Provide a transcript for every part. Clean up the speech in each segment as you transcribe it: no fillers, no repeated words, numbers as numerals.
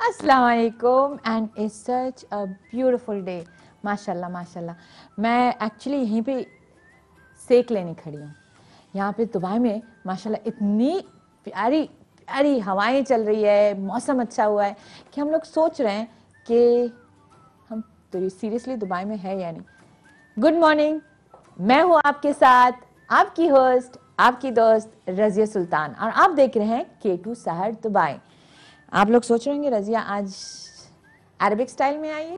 अस्सलाम वालेकुम and it's such a beautiful day. माशाल्लाह माशाल्लाह। मैं एक्चुअली यहीं पे सेक लेने खड़ी हूँ। यहाँ पे दुबई में माशाल्लाह इतनी प्यारी प्यारी हवाएं चल रही है, मौसम अच्छा हुआ है कि हम लोग सोच रहे हैं कि हम तो सीरियसली दुबई में है या नहीं। गुड मॉर्निंग, मैं हूँ आपके साथ आपकी होस्ट, आपकी दोस्त रज़िया सुल्तान, और आप देख रहे हैं K2 सहर दुबई। आप लोग सोच रहे होंगे रज़िया आज अरबिक स्टाइल में आई है,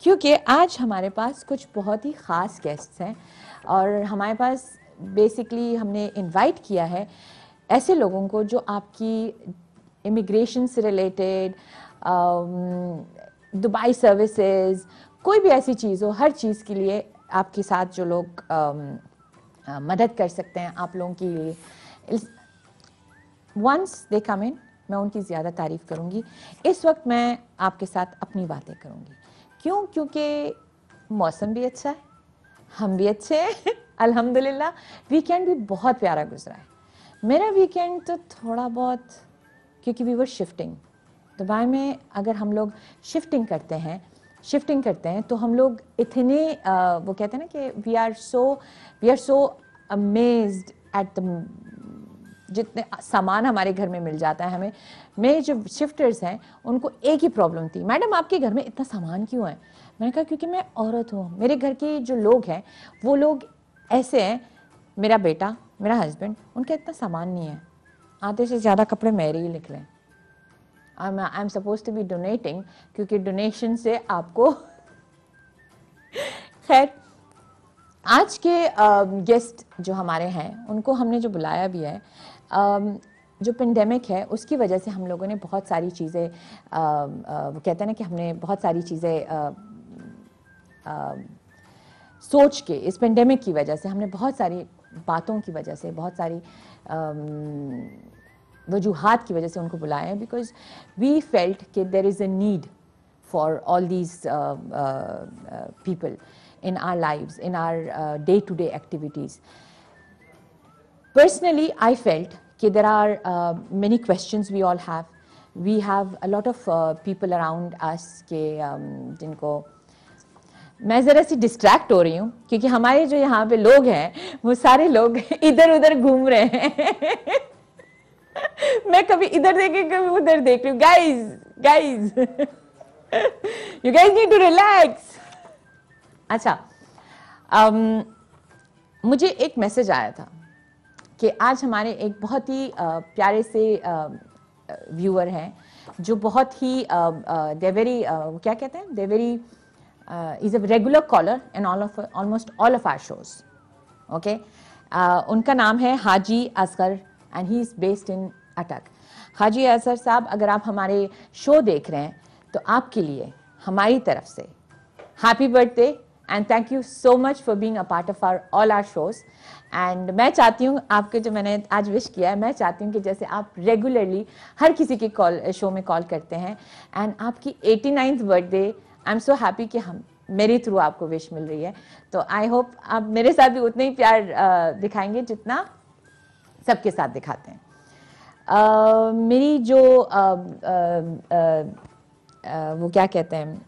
क्योंकि आज हमारे पास कुछ बहुत ही ख़ास गेस्ट्स हैं और हमारे पास बेसिकली हमने इनवाइट किया है ऐसे लोगों को जो आपकी इमिग्रेशन से रिलेटेड, दुबई सर्विसेज, कोई भी ऐसी चीज़ हो, हर चीज़ के लिए आपके साथ जो लोग मदद कर सकते हैं आप लोगों के लिए। वंस दे कम इन, मैं उनकी ज़्यादा तारीफ़ करूँगी। इस वक्त मैं आपके साथ अपनी बातें करूँगी। क्यों? क्योंकि मौसम भी अच्छा है, हम भी अच्छे हैं अल्हम्दुलिल्लाह। वीकेंड भी बहुत प्यारा गुजरा है। मेरा वीकेंड तो थोड़ा बहुत, क्योंकि वी वर शिफ्टिंग दुबई में, अगर हम लोग शिफ्टिंग करते हैं तो हम लोग इतने वो कहते हैं ना कि we are so amazed at the जितने सामान हमारे घर में मिल जाता है हमें। मेरे जो शिफ्टर्स हैं उनको एक ही प्रॉब्लम थी, मैडम आपके घर में इतना सामान क्यों है? मैंने कहा क्योंकि मैं औरत हूँ, मेरे घर के जो लोग हैं वो लोग ऐसे हैं, मेरा बेटा, मेरा हस्बैंड, उनका इतना सामान नहीं है, आधे से ज़्यादा कपड़े मेरे ही निकले। I am supposed to be donating, क्योंकि डोनेशन से आपको खैर, आज के गेस्ट जो हमारे हैं उनको हमने जो बुलाया भी है, जो पेंडेमिक है उसकी वजह से हम लोगों ने बहुत सारी चीज़ें, वो कहते हैं ना कि हमने बहुत सारी चीज़ें सोच के, इस पेंडेमिक की वजह से हमने बहुत सारी बातों की वजह से, बहुत सारी वजूहात की वजह से उनको बुलाया है, बिकॉज वी फेल्ट कि there is a need for all these people in our lives, in our day-to-day activities. Personally, I felt that there are many questions we all have. We have a lot of people around us के जिनको मैं ज़रा सी distract हो रही हूँ, क्योंकि हमारे जो यहाँ पे लोग हैं वो सारे लोग इधर उधर घूम रहे हैं मैं कभी इधर देख रही हूँ, कभी उधर देख रही हूँ। Guys You guys need to relax. अच्छा, मुझे एक मैसेज आया था कि आज हमारे एक बहुत ही प्यारे से व्यूअर हैं जो बहुत ही दे वेरी, क्या कहते हैं, they very is a regular caller in almost all of our shows. Okay, उनका नाम है Haji Asghar and he is based in Attock. Haji Asghar साहब, अगर आप हमारे शो देख रहे हैं तो आपके लिए हमारी तरफ से happy birthday and thank you so much for being a part of all our shows. And मैं चाहती हूँ आपके जो मैंने आज विश किया है, मैं चाहती हूँ कि जैसे आप रेगुलरली हर किसी के शो में कॉल करते हैं, एंड आपकी 89th birthday, I am so happy कि हम मेरे थ्रू आपको विश मिल रही है। तो आई होप आप मेरे साथ भी उतना ही प्यार दिखाएंगे जितना सबके साथ दिखाते हैं। मेरी जो वो क्या कहते हैं,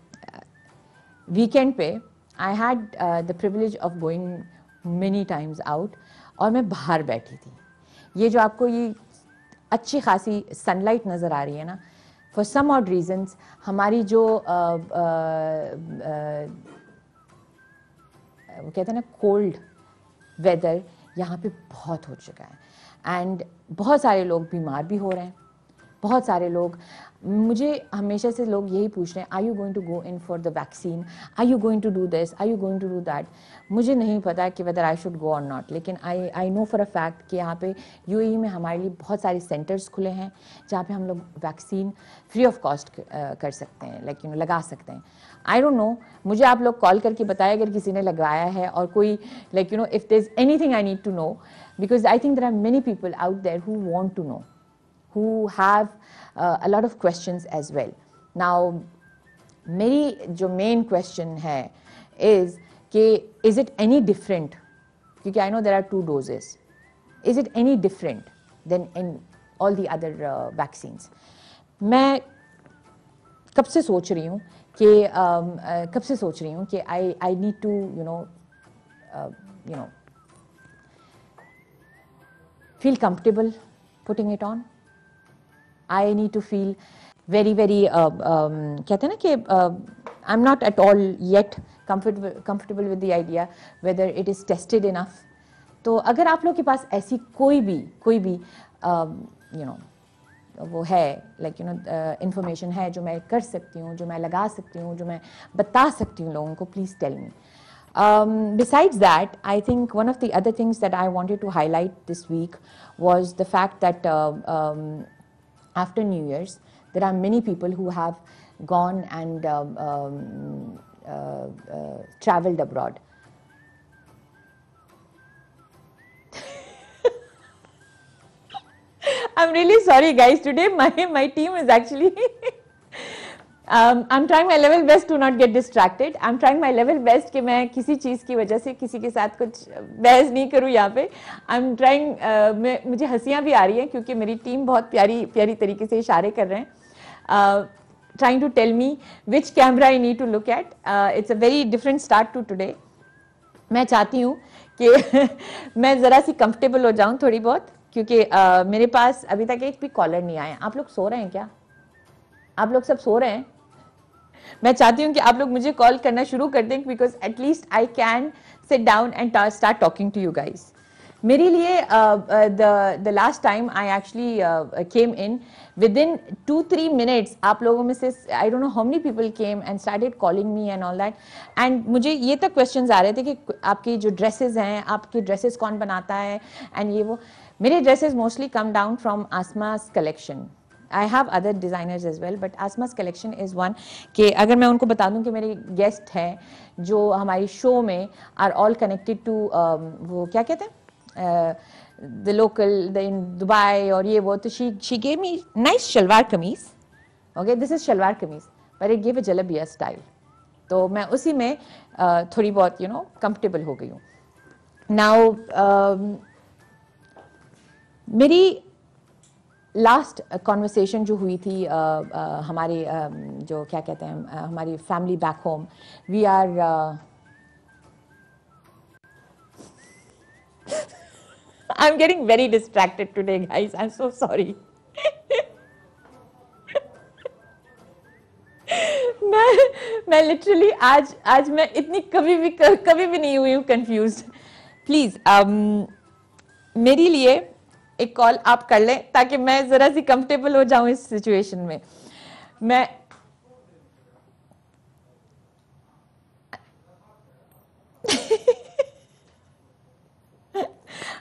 वीकेंड पे I had the privilege of going many times out, और मैं बाहर बैठी थी। ये जो आपको ये अच्छी खासी सनलाइट नज़र आ रही है ना, फॉर सम ऑड रीजंस हमारी जो वो कहते हैं ना कोल्ड वेदर यहाँ पे बहुत हो चुका है, एंड बहुत सारे लोग बीमार भी हो रहे हैं। बहुत सारे लोग, मुझे हमेशा से लोग यही पूछ रहे हैं, are you going to go in for the vaccine, are you going to do this, are you going to do that. मुझे नहीं पता कि वेदर आई शुड गो और नॉट, लेकिन I know for a fact कि यहाँ पे UAE में हमारे लिए बहुत सारे सेंटर्स खुले हैं जहाँ पे हम लोग वैक्सीन फ्री ऑफ कॉस्ट कर सकते हैं, लाइक यू नो लगा सकते हैं। आई डोंट नो, मुझे आप लोग कॉल करके बताएं अगर किसी ने लगवाया है, और कोई like you know if there is anything I need to know, because I think there are many people out there who want to know, who have a lot of questions as well. Now, मेरी जो main question है is कि is it any different? क्योंकि I know there are 2 doses. Is it any different than in all the other vaccines? मैं कब से सोच रही हूँ कि I need to you know feel comfortable putting it on. I need to feel very कहते हैं ना कि I'm not at all yet comfortable with the idea whether it is tested enough. तो अगर आप लोग के पास ऐसी कोई भी वो है इंफॉर्मेशन है जो मैं कर सकती हूँ, जो मैं लगा सकती हूँ, जो मैं बता सकती हूँ लोगों को, please tell me. Besides that, I think one of the other things that I wanted to highlight this week was the fact that after New Year's, there are many people who have gone and traveled abroad. I'm really sorry, guys. Today, my team is actually. I'm trying my level best to not get distracted. I'm trying my level best कि मैं किसी चीज़ की वजह से किसी के साथ कुछ बहस नहीं करूँ यहाँ पे. I'm trying. मुझे हंसियाँ भी आ रही हैं क्योंकि मेरी टीम बहुत प्यारी तरीके से इशारे कर रहे हैं. Trying to tell me which camera I need to look at. It's a very different start to today. मैं चाहती हूँ कि मैं ज़रा सी कंफर्टेबल हो जाऊँ थोड़ी बहुत, क्योंकि मेरे पास अभी तक एक भी कॉलर नहीं आया. आप लोग सो रहे हैं क्या? आप लोग सब सो रहे हैं? मैं चाहती हूँ कि आप लोग मुझे कॉल करना शुरू कर दें, because at least I can sit down and start talking to you guys. मेरे लिए the last time I actually came in within 2-3 minutes आप लोगों में से I don't know how many people came and started calling me and all that, and मुझे ये तक questions आ रहे थे कि आपकी जो dresses हैं, आपकी dresses कौन बनाता है and ये वो. मेरे dresses mostly come down from Asma's collection. I have other designers as well, but Asma's collection is one कि अगर मैं उनको बता दूं कि मेरे गेस्ट हैं जो हमारी शो में are all connected to वो क्या कहते हैं the local in Dubai और ये वो, तो she gave me nice shalwar kameez. Okay, this is shalwar kameez, but it gave a jalabiya style. तो मैं उसी में थोड़ी बहुत comfortable हो गई हूँ. Now मेरी लास्ट कॉन्वर्सेशन जो हुई थी हमारे जो क्या कहते हैं हमारी family back home, we are I am getting very distracted today guys, I am so sorry. मैं लिटरली आज मैं इतनी कभी भी नहीं हुई हूँ कंफ्यूज. प्लीज मेरे लिए एक कॉल आप कर लें ताकि मैं जरा सी कंफर्टेबल हो जाऊं इस सिचुएशन में. मैं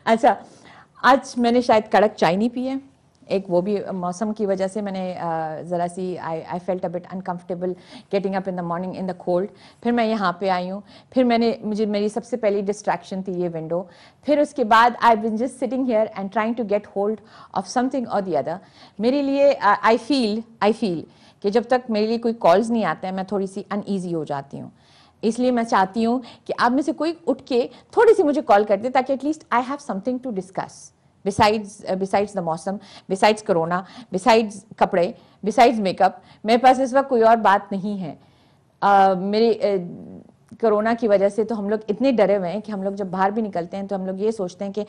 अच्छा, आज मैंने शायद कड़क चाय नहीं पी है, एक वो भी मौसम की वजह से मैंने ज़रा सी I felt a bit uncomfortable getting up in the morning in the cold. फिर मैं यहाँ पे आई हूँ, फिर मेरी सबसे पहली डिस्ट्रैक्शन थी ये विंडो. फिर उसके बाद I been just sitting here and trying to get hold of something और द अदर. मेरे लिए आई फील कि जब तक मेरे लिए कोई कॉल्स नहीं आता है मैं थोड़ी सी अनईजी हो जाती हूँ. इसलिए मैं चाहती हूँ कि आप में से कोई उठ के थोड़ी सी मुझे कॉल कर दे ताकि at least I have something to discuss. Besides the मौसम, besides कोरोना, besides कपड़े, besides मेकअप, मेरे पास इस वक्त कोई और बात नहीं है. मेरी कोरोना की वजह से तो हम लोग इतने डरे हुए हैं कि हम लोग जब बाहर भी निकलते हैं तो हम लोग ये सोचते हैं कि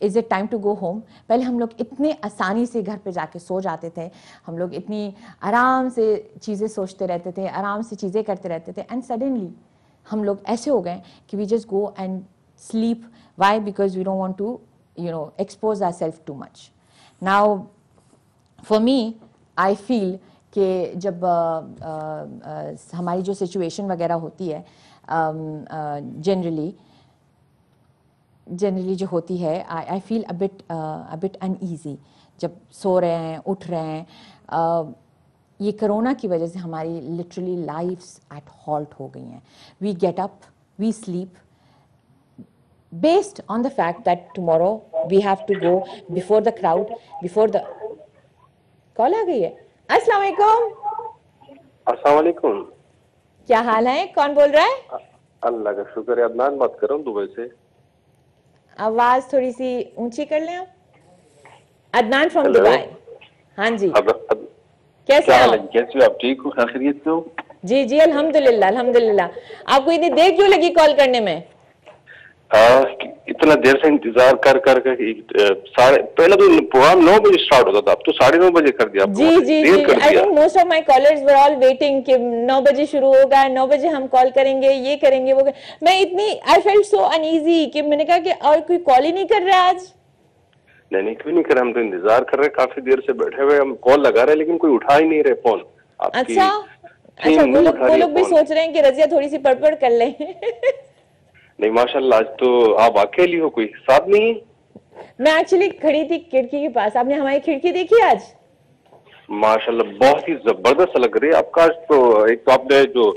is it time to go home. पहले हम लोग इतने आसानी से घर पे जाके सो जाते थे, हम लोग इतनी आराम से चीज़ें सोचते रहते थे, आराम से चीज़ें करते रहते थे, एंड सडनली हम लोग ऐसे हो गए कि we just go and sleep. Why? Because we don't want to expose ourselves too much. Now for me I feel कि जब हमारी जो सिचुएशन वगैरह होती है जनरली जो होती है I feel a bit uneasy जब सो रहे हैं, उठ रहे हैं. ये कोरोना की वजह से हमारी लिटरली लाइफ्स एट हॉल्ट हो गई हैं. We get up, we sleep based on the fact that tomorrow we have to go before the crowd, before the call आ गई है. अस्सलाम वालेकुम. अस्सलाम वालेकुम. क्या हाल है? कौन बोल रहा है? अल्लाह का शुक्र है, अदनान बात कर रहा हूँ दुबई से. आवाज थोड़ी सी ऊंची कर लें आप. Adnan from Dubai. हाँ जी. कैसे क्या हैं हाल है? आप? कैसे हो आप? ठीक हो? खैरियत से हो? जी जी, अल्हम्दुलिल्लाह अल्हम्दुलिल्लाह। आपको इतनी देर क्यों लगी कॉल करने में? इतना देर से इंतजार कर कर कर साढ़े पहले तो प्रोग्राम 9 बजे स्टार्ट होता था, अब तो 9:30 बजे कर दिया जी आपने, जी देर जी, कर आई दिया। Think most of my callers were all waiting कि 9 बजे शुरू होगा, 9 बजे हम कॉल करेंगे, ये करेंगे वो मैं इतनी आई फेल्ट सो अनईजी कि मैंने कहा कि और कोई कॉल ही नहीं कर रहा आज। नहीं नहीं, क्यों नहीं कर रहे? हम तो इंतजार कर रहे हैं, काफी देर से बैठे हुए, हम कॉल लगा रहे हैं लेकिन कोई उठा ही नहीं रहे फोन। आपकी अच्छा अच्छा, टीम नहीं उठा वो रही है लोग भी फोन। सोच रहे हैं कि रजिया थोड़ी सी पड़पड़ कर ले। नहीं माशाल्लाह, आज तो आप अकेली हो, कोई साथ नहीं है? मैं एक्चुअली खड़ी थी खिड़की के पास, आपने हमारी खिड़की देखी आज? माशाल्लाह बहुत ही जबरदस्त लग रही है आपका आज तो। एक तो आपने जो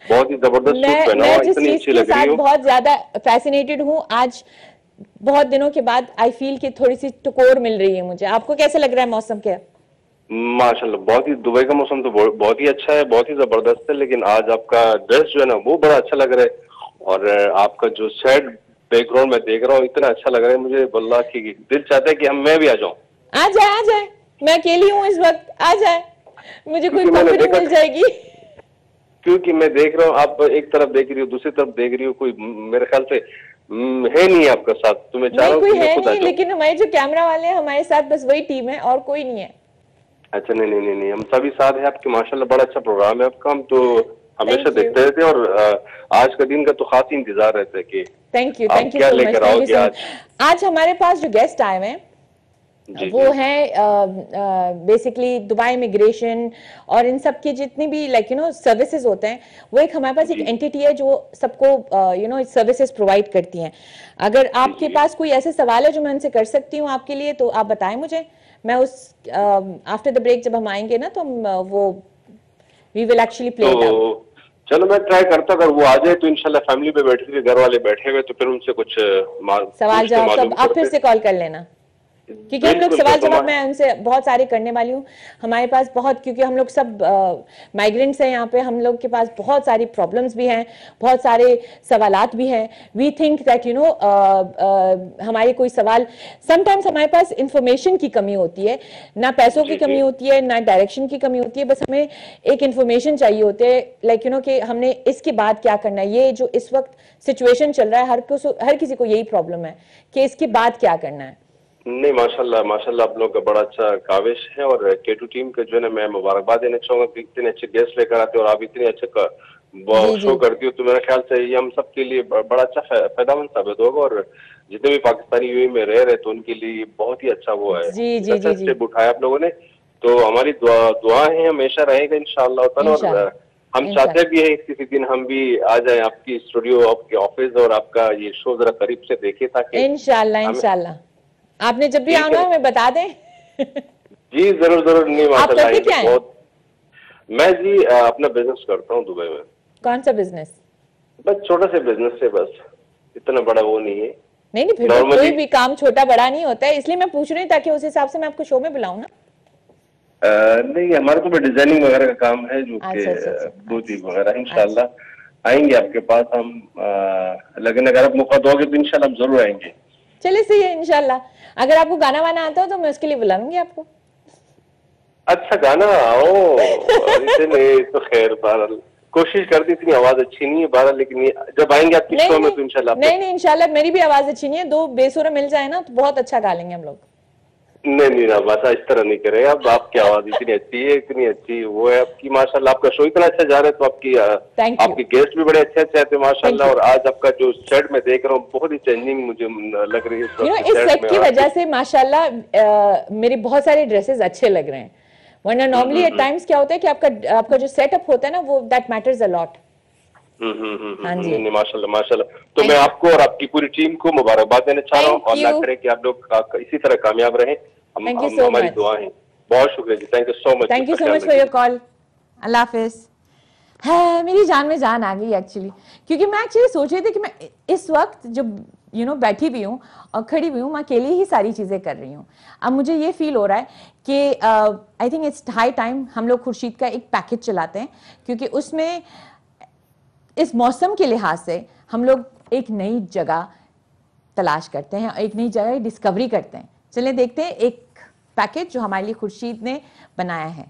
बहुत ही जबरदस्त सूट पहना मैं हुआ, जिस इतनी चीज अच्छी के लग रही साथ हो। बहुत ज्यादा फैसिनेटेड हूँ आज, बहुत दिनों के बाद आई फील कि थोड़ी सी टकोर मिल रही है मुझे। आपको कैसे लग रहा है मौसम के? माशाल्लाह बहुत ही, दुबई का मौसम तो बहुत ही अच्छा है, बहुत ही जबरदस्त है, लेकिन आज आपका ड्रेस जो है ना वो बड़ा अच्छा लग रहा है। और आपका जो सैड बैकग्राउंड में देख रहा हूँ, इतना अच्छा लग रहा है मुझे, वल्लाह की दिल चाहता है कि मैं भी आ जाऊं। आ जाए, मैं अकेली हूँ इस वक्त, आ जाए, मुझे कोई क्योंकि मैंने कंपनी देखा, मिल जाएगी। क्योंकि मैं देख रहा हूँ आप एक तरफ देख रही हो, दूसरी तरफ देख रही हो, कोई मेरे ख्याल से है नहीं आपका साथ, तो मैं चाह नहीं रहा हूँ कोई कि मैं है खुद आ नहीं, जाऊं। लेकिन हमारे जो कैमरा वाले हैं हमारे साथ, बस वही टीम है और कोई नहीं है। अच्छा नहीं नहीं नहीं नहीं, हम सभी साथ हैं आपके, माशाल्लाह बड़ा अच्छा प्रोग्राम है आपका, हम तो हमेशा थैंक यू देखते रहते हैं। और आज का दिन का तो खास ही इंतजार रहता है कि आप थैंक यू क्या सो मच, लेकर थैंक यू आओगे सो मच। आज। आज हमारे पास जो गेस्ट आए हुए हैं जी वो जी है बेसिकली दुबई इमिग्रेशन और इन सब के जितनी भी लाइक सर्विसेज होते हैं, वो एक हमारे पास एक जी एंटिटी है जो सबको सर्विसेज प्रोवाइड करती हैं। अगर जी आपके जी। पास कोई ऐसे सवाल है जो मैं उनसे कर सकती हूँ आपके लिए, तो आप बताएं मुझे। मैं उस आफ्टर द ब्रेक जब हम आएंगे ना, तो हम वो we will actually play it out. तो चलो मैं ट्राई करता, अगर वो आ जाए तो इंशाल्लाह फैमिली पे बैठे हुए, घर वाले बैठे हुए, तो फिर उनसे कुछ सवाल पूछते जवाब सब मालूम आप फिर करते। से कॉल कर लेना, क्योंकि हम लोग बिल्कुल सवाल बिल्कुल जवाब मैं उनसे बहुत सारे करने वाली हूँ। हमारे पास बहुत, क्योंकि हम लोग सब माइग्रेंट्स हैं यहाँ पे, हम लोग के पास बहुत सारी प्रॉब्लम्स भी हैं, बहुत सारे सवालात भी हैं। वी थिंक दैट हमारे कोई सवाल, समटाइम्स हमारे पास इंफॉर्मेशन की कमी होती है, ना पैसों की जी कमी जी। होती है, ना डायरेक्शन की कमी होती है, बस हमें एक इंफॉर्मेशन चाहिए होती है, लाइक कि हमने इसके बाद क्या करना है। ये जो इस वक्त सिचुएशन चल रहा है, हर किसी को यही प्रॉब्लम है कि इसके बाद क्या करना है। नहीं माशाल्लाह माशाल्लाह, आप लोगों का बड़ा अच्छा काविश है। और K2 टीम के जो है ना, मैं मुबारकबाद देना चाहूंगा कि इतने अच्छे गेस्ट लेकर आते हो और आप इतने अच्छे जी शो जी करती हो, तो मेरे ख्याल से ये हम सब के लिए बड़ा अच्छा फायदामंद साबित होगा। और जितने भी पाकिस्तानी यूएई में रह रहे तो उनके लिए बहुत ही अच्छा वो है, जी एक जी अच्छा जी जी, स्टेप उठाया आप लोगों ने। तो हमारी दुआएं हमेशा रहेगा इंशाअल्लाह ताला। और इंशाल्लाह हम चाहते इंशाल्लाह भी हैं किसी दिन हम भी आ जाएं आपकी स्टूडियो, आपके ऑफिस, और आपका ये शो जरा करीब से देखें, ताकि इंशाल्लाह हमें, इंशाल्लाह आपने जब भी ठीक आना है। है हमें बता दें। जी जरूर जरूर, नहीं आप माशाल्लाह करते आएंगे क्या हैं? बहुत। मैं जी अपना बिजनेस करता हूँ दुबई में। कौन सा बिजनेस? बस छोटा सा बिजनेस है, बस इतना बड़ा वो नहीं है। नहीं नहीं, फिर भी कोई नॉर्मली भी काम छोटा बड़ा नहीं होता है, इसलिए मैं पूछ रही हूँ ताकि उस हिसाब से मैं आपको शो में बुलाऊं ना। नहीं, हमारे तो डिजाइनिंग वगैरह का काम है, जो कि अच्छा अच्छा अच्छा बुटीक वगैरह, अच्छा अच्छा, इंशाल्लाह आएंगे आपके पास हम। लेकिन अगर आप मौका दोगे तो इंशाल्लाह हम जरूर आएंगे। चलिए सही है इंशाल्लाह। अगर आपको गाना वाना आता हो तो मैं उसके लिए बुलाऊंगी आपको। अच्छा गाना, ओ इतने तो खैर बहरहाल कोशिश करती, इतनी आवाज अच्छी नहीं है बहरहाल, लेकिन ये जब आएंगे आपकी नहीं शो में नहीं तो इंशाल्लाह आपको। नहीं नहीं, इंशाल्लाह मेरी भी आवाज अच्छी नहीं है, दो बेसुरा मिल जाए ना तो बहुत अच्छा गा लेंगे हम लोग। नहीं नहीं ना, बस इस तरह नहीं करे। अब आपकी आवाज इतनी अच्छी है, इतनी अच्छी वो है आपकी, माशाल्लाह आपका शो इतना अच्छा जा रहा है, तो आपकी थैंक यू आपके गेस्ट भी बड़े अच्छे अच्छे आते हैं थैंक माशाल्लाह। यू। और आज आपका जो सेट में देख रहा हूँ, बहुत ही चेंजिंग मुझे लग रही है इस वक्त इस सेट सेट में। की और वजह आपके से माशाल्लाह मेरे बहुत सारे ड्रेसेस अच्छे लग रहे हैं, वरना नॉर्मली एट टाइम्स क्या होता है कि आपका जो सेटअप होता है ना, वो दैट मैटर्स अ लॉट। हाँ जी, नहीं नहीं माशाल्लाह माशाल्लाह। तो मैं थैंक यू आपको और आपकी पूरी टीम को मुबारकबाद देना चाह रहा हूँ, थैंक और अल्लाह यू करे कि आप लोग इसी तरह कामयाब रहें। थैंक यू हम सो हमारी मच, दुआ है। बहुत शुक्रिया जी, thank you so much, thank you अपना सो ख्याल मच फॉर योर रखिए। कॉल। अल्लाह हाफिज। है, मेरी जान में जान आ गई एक्चुअली, क्योंकि मैं एक्चुअली सोच रही थी कि मैं इस वक्त जब बैठी भी हूँ और खड़ी भी हूँ, मैं अकेली ही सारी चीज़ें कर रही हूँ। अब मुझे ये फील हो रहा है कि I think it's high time हम लोग खुर्शीद का एक पैकेज चलाते हैं, क्योंकि उसमें इस मौसम के लिहाज से हम लोग एक नई जगह तलाश करते हैं, एक नई जगह डिस्कवरी करते हैं। चलिए देखते हैं एक पैकेज जो हमारे लिए खुर्शीद ने बनाया है।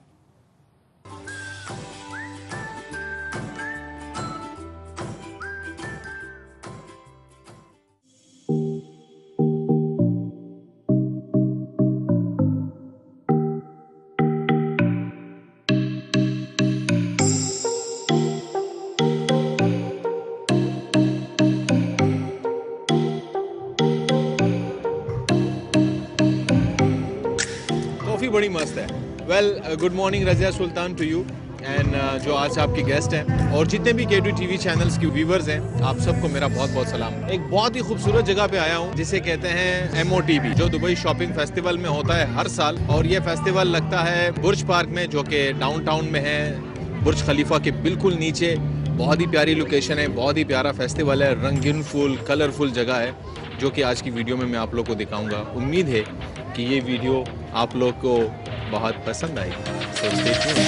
कॉफ़ी बड़ी मस्त है। Well, good morning Razia Sultan to you and जो आज आपके गेस्ट हैं और जितने भी K2 TV चैनल्स की व्यूवर्स हैं, आप सबको मेरा बहुत बहुत सलाम। एक बहुत ही खूबसूरत जगह पे आया हूँ जिसे कहते हैं MOTB, जो दुबई शॉपिंग फेस्टिवल में होता है हर साल। और ये फेस्टिवल लगता है बुर्ज पार्क में, जो कि डाउनटाउन में है, बुर्ज खलीफा के बिल्कुल नीचे। बहुत ही प्यारी लोकेशन है, बहुत ही प्यारा फेस्टिवल है, रंगीन फुल कलरफुल जगह है, जो कि आज की वीडियो में मैं आप लोग को दिखाऊंगा। उम्मीद है कि ये वीडियो आप लोग को बहुत पसंद आएगी। So stay tuned.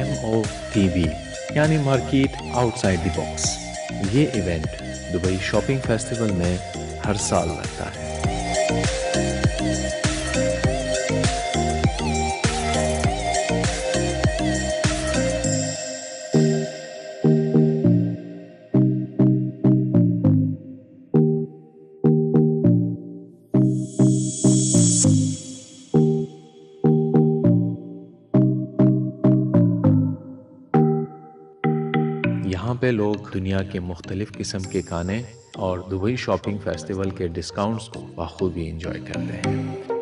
MOTB यानी मार्केट आउटसाइड द बॉक्स। ये इवेंट दुबई शॉपिंग फेस्टिवल में हर साल लगता है। यहाँ पे लोग दुनिया के मुख्तलिफ किस्म के खाने और दुबई शॉपिंग फेस्टिवल के डिस्काउंट्स को बखूबी इंजॉय करते हैं।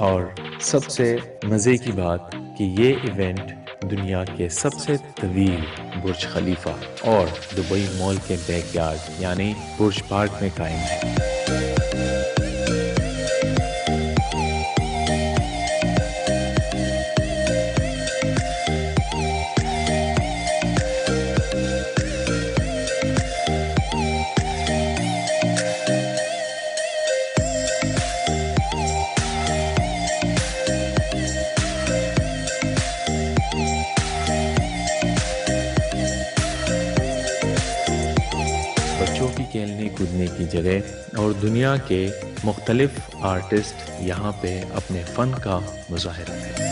और सबसे मज़े की बात कि ये इवेंट दुनिया के सबसे तवील बुर्ज खलीफा और दुबई मॉल के बैकयार्ड यानी बुर्ज पार्क में कायम है। बच्चों की खेलने कूदने की जगह और दुनिया के मुख्तलिफ आर्टिस्ट यहाँ पे अपने फ़न का मुज़ाहिरा करें।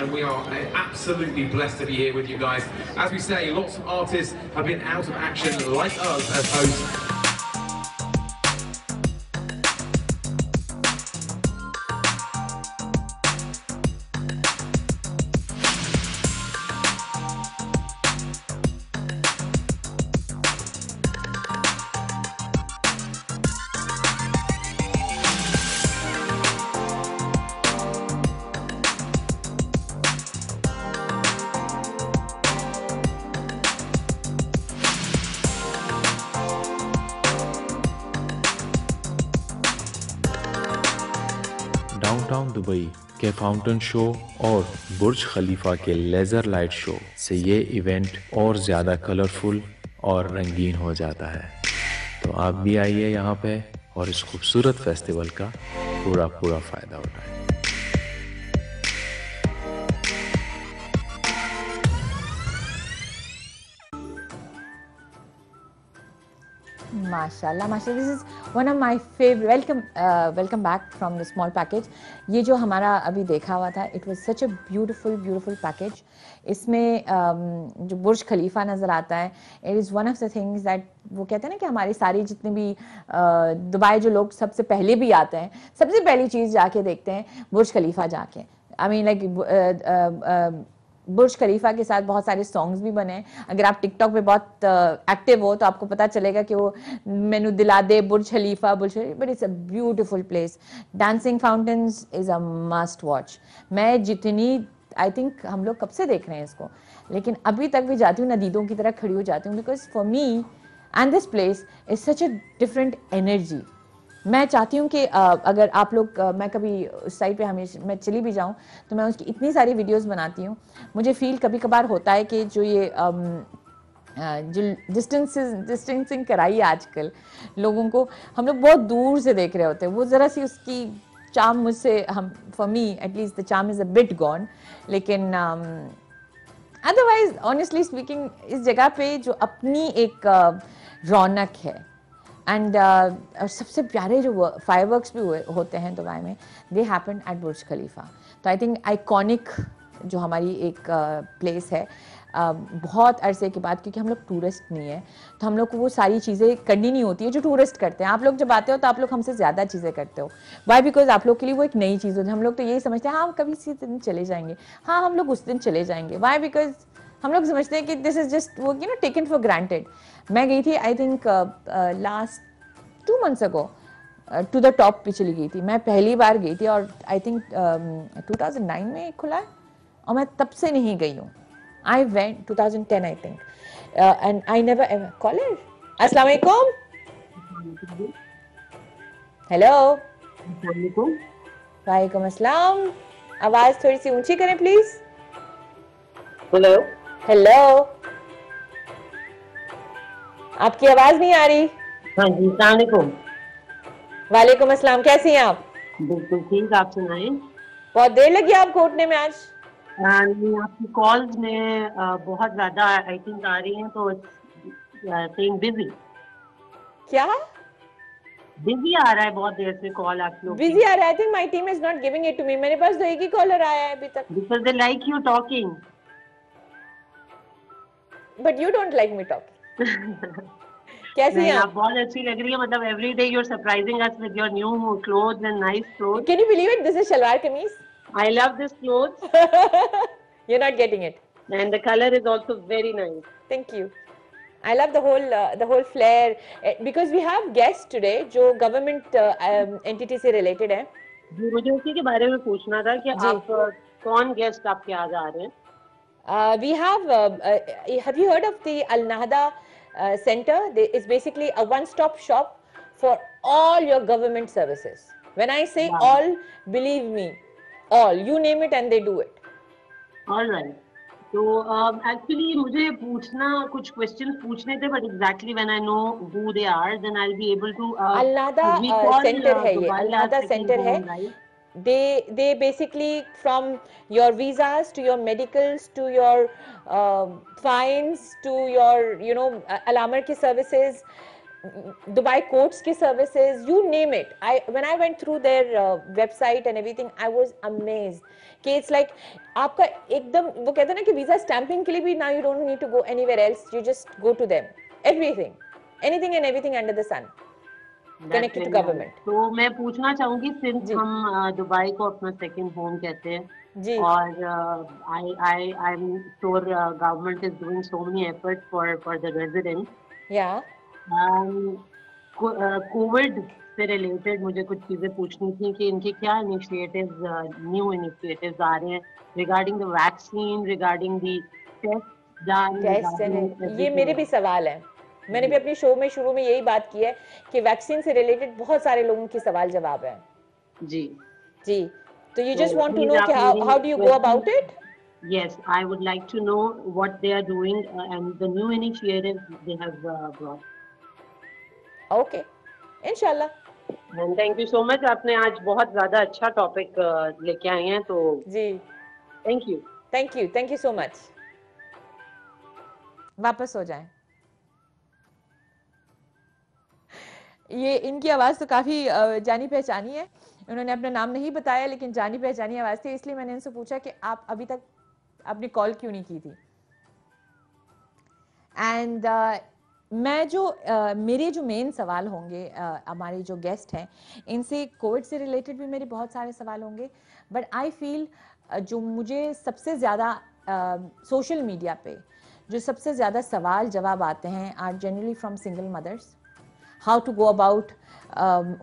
And we are absolutely blessed to be here with you guys. As we say, lots of artists have been out of action like us as hosts. Downtown Dubai के फाउंटेन शो और बुर्ज खलीफा के laser light show से ये event और ज़्यादा colourful और रंगीन हो जाता है। तो आप भी आइए यहाँ पे और इस खूबसूरत फेस्टिवल का पूरा फ़ायदा उठाएं। माशाल्लाह माशाल्लाह, this is one of my favourite. Welcome back from the small package. ये जो हमारा अभी देखा हुआ था, it was such a beautiful package. इसमें जो बुर्ज खलीफा नज़र आता है, it is one of the things that वो कहते हैं ना कि हमारी सारी जितने भी दुबई जो लोग सबसे पहले भी आते हैं, सबसे पहली चीज़ जाके देखते हैं बुर्ज खलीफा जाके। आई मीन लाइक बुर्ज खलीफा के साथ बहुत सारे सॉन्ग्स भी बने हैं। अगर आप टिकटॉक पे बहुत एक्टिव हो तो आपको पता चलेगा कि वो मैनू दिला दे Burj Khalifa, but it's a beautiful place. Dancing fountains is a must watch. मैं जितनी आई थिंक हम लोग कब से देख रहे हैं इसको, लेकिन अभी तक भी जाती हूँ, नदीदों की तरह खड़ी हो जाती हूँ, because for me and this place is such a different energy. मैं चाहती हूँ कि अगर आप लोग मैं कभी उस साइड पे हमेशा मैं चली भी जाऊँ तो मैं उसकी इतनी सारी वीडियोस बनाती हूँ। मुझे फील कभी कभार होता है कि जो ये जो डिस्टेंसिंग कराई है आजकल लोगों को, हम लोग बहुत दूर से देख रहे होते हैं, वो ज़रा सी उसकी चार्म मुझसे हम for me at least the charm is a bit gone. लेकिन अदरवाइज ऑनेस्टली स्पीकिंग इस जगह पे जो अपनी एक रौनक है एंड सबसे प्यारे जो फायरवर्क्स भी होते हैं दुबई में, दे हैपन एट बुर्ज खलीफा। तो आई थिंक आइकॉनिक जो हमारी एक प्लेस है, बहुत अरसे के बाद, क्योंकि हम लोग टूरिस्ट नहीं है तो हम लोग को वो सारी चीज़ें करनी नहीं होती है जो टूरिस्ट करते हैं। आप लोग जब आते हो तो आप लोग हमसे ज़्यादा चीज़ें करते हो। वाई? बिकॉज आप लोग के लिए वो एक नई चीज़ होती है। हम लोग तो यही समझते हैं हाँ हम कभी इसी दिन चले जाएंगे, हाँ हम लोग उस दिन चले जाएंगे। वाई? बिकॉज हम लोग समझते हैं कि दिस इज जस्ट वो टेकन फॉर ग्रांटेड। मैं गई थी I think last 2 months ago to the top पे चली गई थी। मैं पहली बार गई थी और आई थिंक 2009 में खुला है और मैं तब से नहीं गई हूँ। I went 2010 I think and I never ever caller. अस्सलाम वालेकुम। हेलो। वालेकुम अस्सलाम। आवाज थोड़ी सी ऊंची करें प्लीज। हेलो। हेलो, आपकी आवाज नहीं आ रही। हाँ जी, अस्सलाम वालेकुम। वालेकुम अस्सलाम, कैसी हैं आप? बिल्कुल ठीक, आप सुनाएं। बहुत देर लगी आपको उठने में आज? आपकी कॉल्स में बहुत ज्यादा आई थिंक आ रही हैं, तो सेइंग बिजी। क्या बिजी आ रहा है, बहुत देर से कॉल आप लोग बिजी आ रहा है? I think my team is not giving it to me. मेरे पास तो एक ही कॉलर आया है अभी तक। Because they like you talking. But you don't like me talking. कैसी हैं आप आप? बहुत अच्छी लग रही है, मतलब every day you are surprising us with your new clothes and nice clothes. Can you believe it? This is shalwar kameez. I love this clothes. You are not getting it and the colour is also very nice. Thank you. I love the whole flair because we have guests today जो government entity से related है। जी, मुझे उसी के बारे में पूछना था कि आप कौन गेस्ट आपके आज आ रहे हैं? We have you heard of the Al Nahda Center? It's basically a one-stop shop for all your government services. When I say all, believe me, all. You name it and they do it. All right. तो actually मुझे कुछ questions पूछने थे, but exactly when I know who they are then I will be able to. Al Nahda Center है ये, Al Nahda Center है। They basically from your visas to your medicals to your fines to your Al-Amr की services, Dubai courts की services, you name it. When I went through their website and everything, I was amazed कि it's like आपका एकदम वो कहते हैं ना कि वीजा स्टैंपिंग के लिए भी now you don't need to go anywhere else, you just go to them. Everything, anything and everything under the sun connected to government. तो मैं पूछना चाहूंगी, सिंस हम दुबई को अपना सेकंड होम कहते हैं जी, और I am sure government is doing so many efforts for the residents. या कोविड से रिलेटेड मुझे कुछ चीजें पूछनी थी कि इनके क्या इनिशिएटिव्स, न्यू इनिशिएटिव्स आ रहे हैं regarding the vaccine, regarding the test. ये मेरे भी सवाल है। मैंने भी अपनी शो में शुरू में यही बात की है कि वैक्सीन से रिलेटेड बहुत सारे लोगों के सवाल जवाब हैं। जी जी, तो you just want to know how do you go about it? Yes, I would like to know what they are doing and the new initiatives they have brought. Okay, इंशाल्लाह। And thank you so much. आपने आज बहुत ज़्यादा अच्छा topic लेके आए हैं, तो जी thank you so much। वापस हो जाएं। ये इनकी आवाज़ तो काफ़ी जानी पहचानी है। उन्होंने अपना नाम नहीं बताया लेकिन जानी पहचानी आवाज़ थी, इसलिए मैंने इनसे पूछा कि आप अभी तक आपने कॉल क्यों नहीं की थी। एंड मेरे जो मेन सवाल होंगे हमारे जो गेस्ट हैं इनसे कोविड से रिलेटेड भी मेरे बहुत सारे सवाल होंगे, बट आई फील जो मुझे सबसे ज़्यादा सोशल मीडिया पे जो सबसे ज़्यादा सवाल जवाब आते हैं are generally from single mothers. How to go about,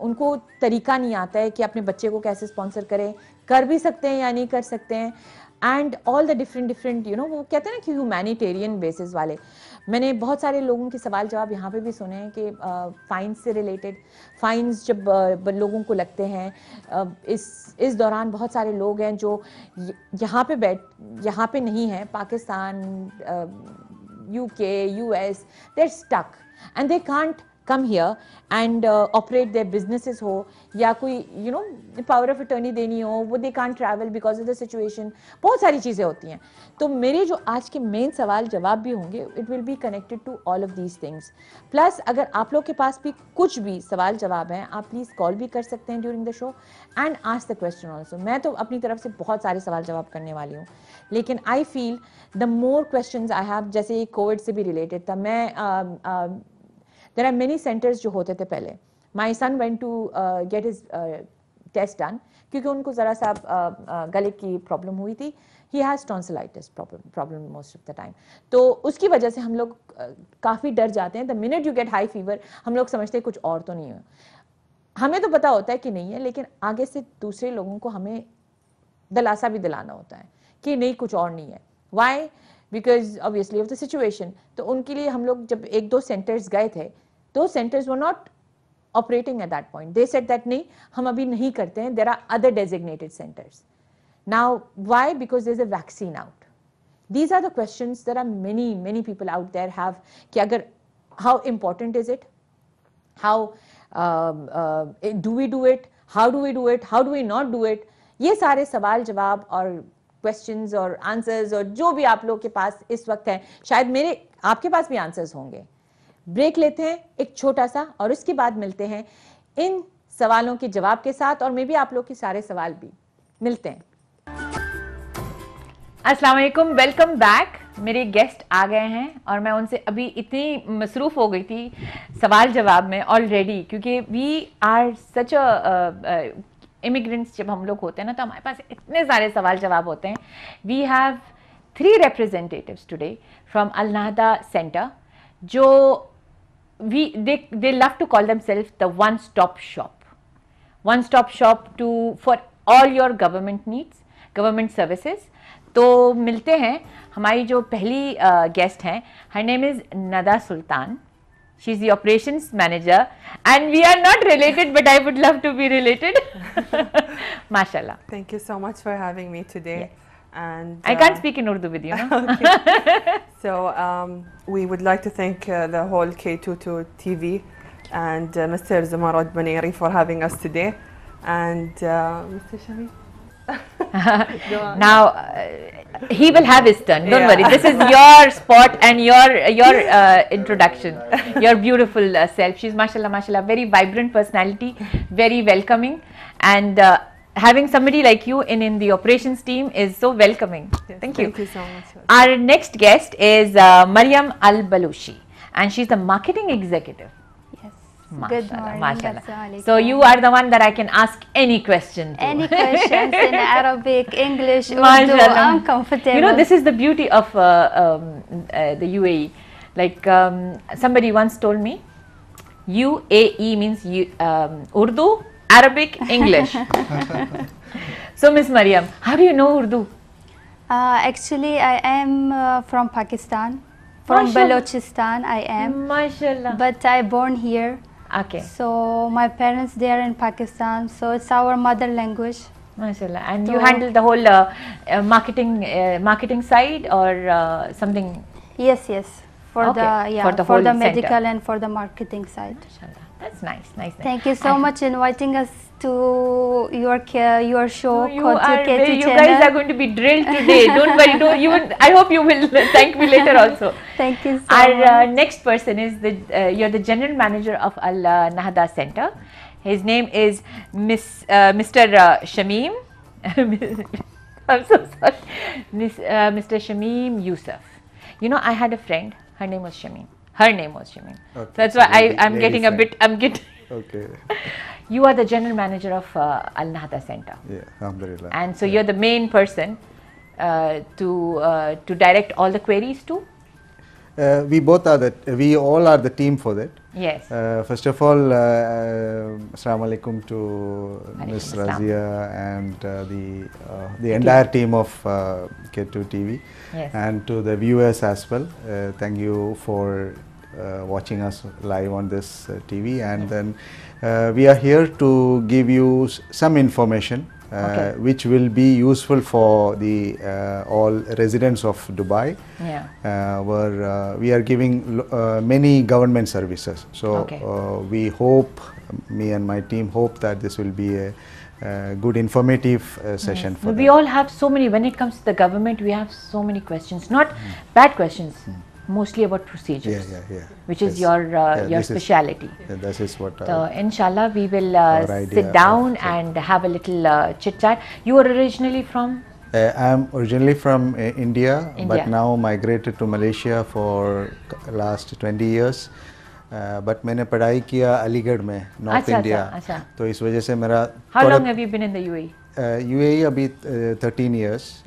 उनको तरीका नहीं आता है कि अपने बच्चे को कैसे स्पॉन्सर करें, कर भी सकते हैं या नहीं कर सकते हैं, and all the different you know, वो कहते हैं ना कि ह्यूमैनिटेरियन बेसिस वाले। मैंने बहुत सारे लोगों के सवाल जवाब यहाँ पे भी सुने हैं कि फाइन्स से रिलेटेड, फाइन्स जब लोगों को लगते हैं, इस दौरान बहुत सारे लोग हैं जो यहाँ पे नहीं हैं, Pakistan, UK, US, they're stuck and they can't come here and operate their businesses हो, या कोई you know power of attorney देनी हो, वो they can't travel because of the situation, बहुत सारी चीज़ें होती हैं। तो मेरे जो आज के मेन सवाल जवाब भी होंगे, it will be connected to all of these things. Plus अगर आप लोग के पास भी कुछ भी सवाल जवाब हैं, आप प्लीज़ कॉल भी कर सकते हैं during the show and ask the question also. मैं तो अपनी तरफ से बहुत सारे सवाल जवाब करने वाली हूँ, लेकिन I feel the more questions I have, जैसे कोविड से भी रिलेटेड था, मैं there are many centers जो होते थे पहले। My son went to get his test done क्योंकि उनको ज़रा सा गले की प्रॉब्लम हुई थी। He has tonsillitis problem most of the time। तो उसकी वजह से हम लोग काफ़ी डर जाते हैं। The minute you get high fever, हम लोग समझते हैं कुछ और तो नहीं है। हमें तो पता होता है कि नहीं है, लेकिन आगे से दूसरे लोगों को हमें दिलासा भी दिलाना होता है कि नहीं, कुछ और नहीं है। Why? Because obviously of the situation। तो उनके लिए हम लोग जब 1-2 सेंटर्स गए थे, those centers were not operating at that point. They said that नहीं, हम अभी नहीं करते हैं, there are other designated centers. Now why? Because there's a vaccine out. These are the questions that are many people out there have, कि अगर how important is it, how do we do it, how do we do it, how do we not do it, ये सारे सवाल जवाब और questions और answers और जो भी आप लोग के पास इस वक्त है, शायद आपके पास भी आंसर्स होंगे। ब्रेक लेते हैं एक छोटा सा और उसके बाद मिलते हैं इन सवालों के जवाब के साथ, और मे भी आप लोग के सारे सवाल भी मिलते हैं। अस्सलाम वालेकुम, वेलकम बैक। मेरे गेस्ट आ गए हैं और मैं उनसे अभी इतनी मसरूफ़ हो गई थी सवाल जवाब में ऑलरेडी, क्योंकि we are such a immigrants जब हम लोग होते हैं ना, तो हमारे पास इतने सारे सवाल जवाब होते हैं। We have 3 representatives today from Al Nahda Center, जो they love to call themselves the one-stop shop for all your government needs, government services। तो मिलते हैं, हमारी जो पहली गेस्ट हैं, her name is Nada Sultan। She is the operations manager and we are not related, but I would love to be related। Mashallah। Thank you so much for having me today। Yes. And I can't speak in Urdu with you, no? Okay. So we would like to thank the whole K22 TV and Mr. Zamarod Baneri for having us today, and Mr. Shami. Now he will have his turn, don't worry, this is your spot and your introduction, your beautiful self. She's mashallah very vibrant personality, very welcoming, and having somebody like you in the operations team is so welcoming. Yes, thank you. Thank you so much. Our next guest is Maryam Al Balushi, and she's the marketing executive. Yes. Mashallah, Good morning. mashallah. Assalamualaikum. So you are the one that I can ask any question to. Any questions in Arabic, English, Urdu, Mashallah. I'm comfortable. You know, this is the beauty of the UAE. Like somebody once told me, UAE means Urdu, Arabic, English. So Miss Maryam, how do you know Urdu? Actually, I am from Pakistan, from Mashallah. Balochistan. I am, Mashallah. but I born here. Okay. So my parents they are in Pakistan, so it's our mother language. Mashallah. And So- you handle the whole marketing side or something? Yes, for Okay, the for the whole the center. medical and for the marketing side. Mashallah. That's nice. Thank you so much inviting us to your show. You called are KT very, you channel. guys are going to be drilled today. Don't worry. I hope you will thank me later also. Thank you so Our much. next person is you're the general manager of Al Nahda Center. His name is Mr. Shamim. I'm so sorry, Mr. Shamim Yusuf. You know, I had a friend. Her name was Shamim. Okay. That's So why I'm lady getting a friend. bit. I'm getting. Okay. You are the general manager of Al Nahda Center. Yeah, alhamdulillah. And so you're the main person to direct all the queries to? We all are the team for that. Yes. First of all, Assalamu alaikum to Ms. Razia and the entire team of K2 TV, yes, and to the viewers as well. Thank you for watching us live on this TV, and then we are here to give you some information which will be useful for the all residents of Dubai, where we are giving many government services. So we hope, me and my team hope, that this will be a good informative session for we them. all have so many, when it comes to the government, we have so many questions, not bad questions, mostly about procedures, which is your speciality. That is what. So inshallah we will sit down and have a little chit chat. You were originally from? I am originally from India, but now migrated to Malaysia for last 20 years. But मैंने पढ़ाई किया अलीगढ़ में, North India. तो इस वजह से मेरा. How long have you been in the UAE? UAE अभी 13 years.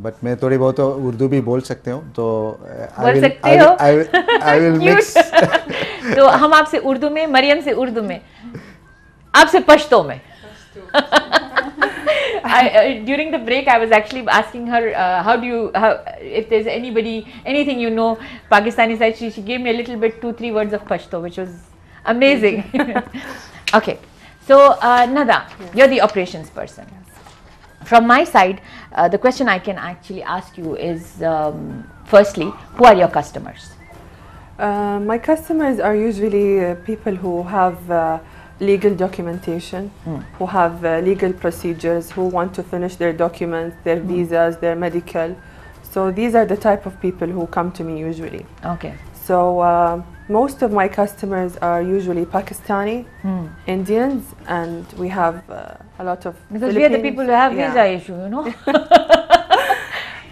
But मैं थोड़ी बहुत उर्दू भी बोल सकते हूँ, तो I will mix. तो हम आपसे उर्दू में, मरियम से उर्दू में, आपसे पश्तो में. During the break, I was actually asking her if there's anything you know Pakistani side. She gave me a little bit 2-3 words of Pashto, which was amazing. Okay, so Nada, you're the operations person. From my side, the question I can actually ask you is, firstly, who are your customers? My customers are usually people who have legal documentation, who have legal procedures, who want to finish their documents, their visas, their medical. So these are the type of people who come to me usually. Okay. So most of my customers are usually Pakistani, Indians, and we have a lot of Because we are the people who have visa issue, you know.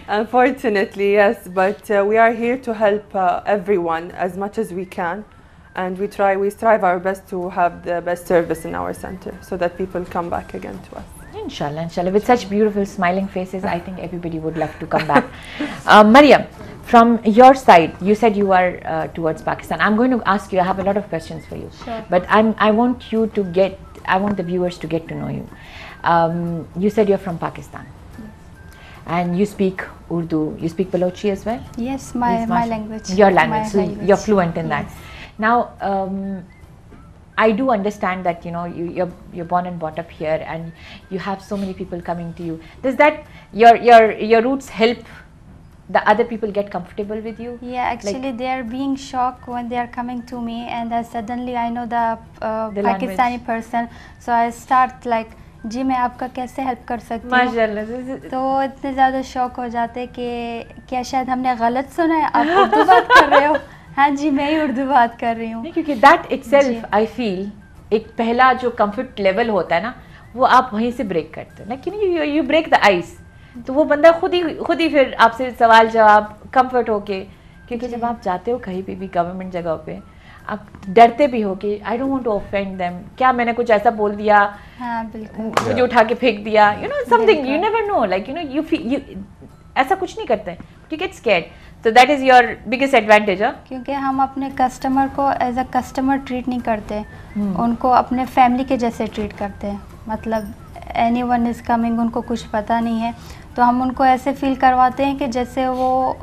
Unfortunately, yes, but we are here to help everyone as much as we can, and we strive our best to have the best service in our center so that people come back again to us. Inshallah, inshallah. With such beautiful smiling faces, I think everybody would love to come back. Mariam, from your side, you said you are towards Pakistan. I'm going to ask you, I have a lot of questions for you. Sure. But I want the viewers to get to know you. You said you're from Pakistan. And you speak Urdu, you speak Balochi as well? Yes, my language. Your language, so you're fluent in that. Now, I do understand that, you know, you're born and brought up here and you have so many people coming to you. Does that, your roots help the other people get comfortable with you? Yeah, actually they are being shocked when they are coming to me, and suddenly I know the Pakistani person, so I start like, जी मैं आपका कैसे help कर सकती हूँ? माशाल्लाह. तो इतने ज़्यादा शौक हो जाते हैं कि क्या शायद हमने गलत सुना है, आप उर्दू बात कर रहे हो? हाँ जी, मैं ही उर्दू बात कर रही हूँ. क्योंकि that itself I feel एक पहला जो comfort level होता है ना, वो आप वहीं से break करते हो. Like you break the ice. तो वो बंदा खुद ही फिर आपसे सवाल जवाब comfort होके, क्योंकि जब आप जाते हो कहीं पे भी government जगह पे, आप डरते भी हो कि I don't want to offend them. क्या मैंने कुछ ऐसा बोल दिया? हाँ बिल्कुल. मुझे उठा के फेंक दिया. You know something you never know. Like you know you ऐसा कुछ नहीं करते. You get scared. So that is your biggest advantage, huh? क्योंकि हम अपने कस्टमर को एज अ कस्टमर ट्रीट नहीं करते, उनको अपने फैमिली के जैसे ट्रीट करते हैं. मतलब anyone is coming, उनको कुछ पता नहीं है, तो हम उनको ऐसे फील करवाते हैं कि जैसे वो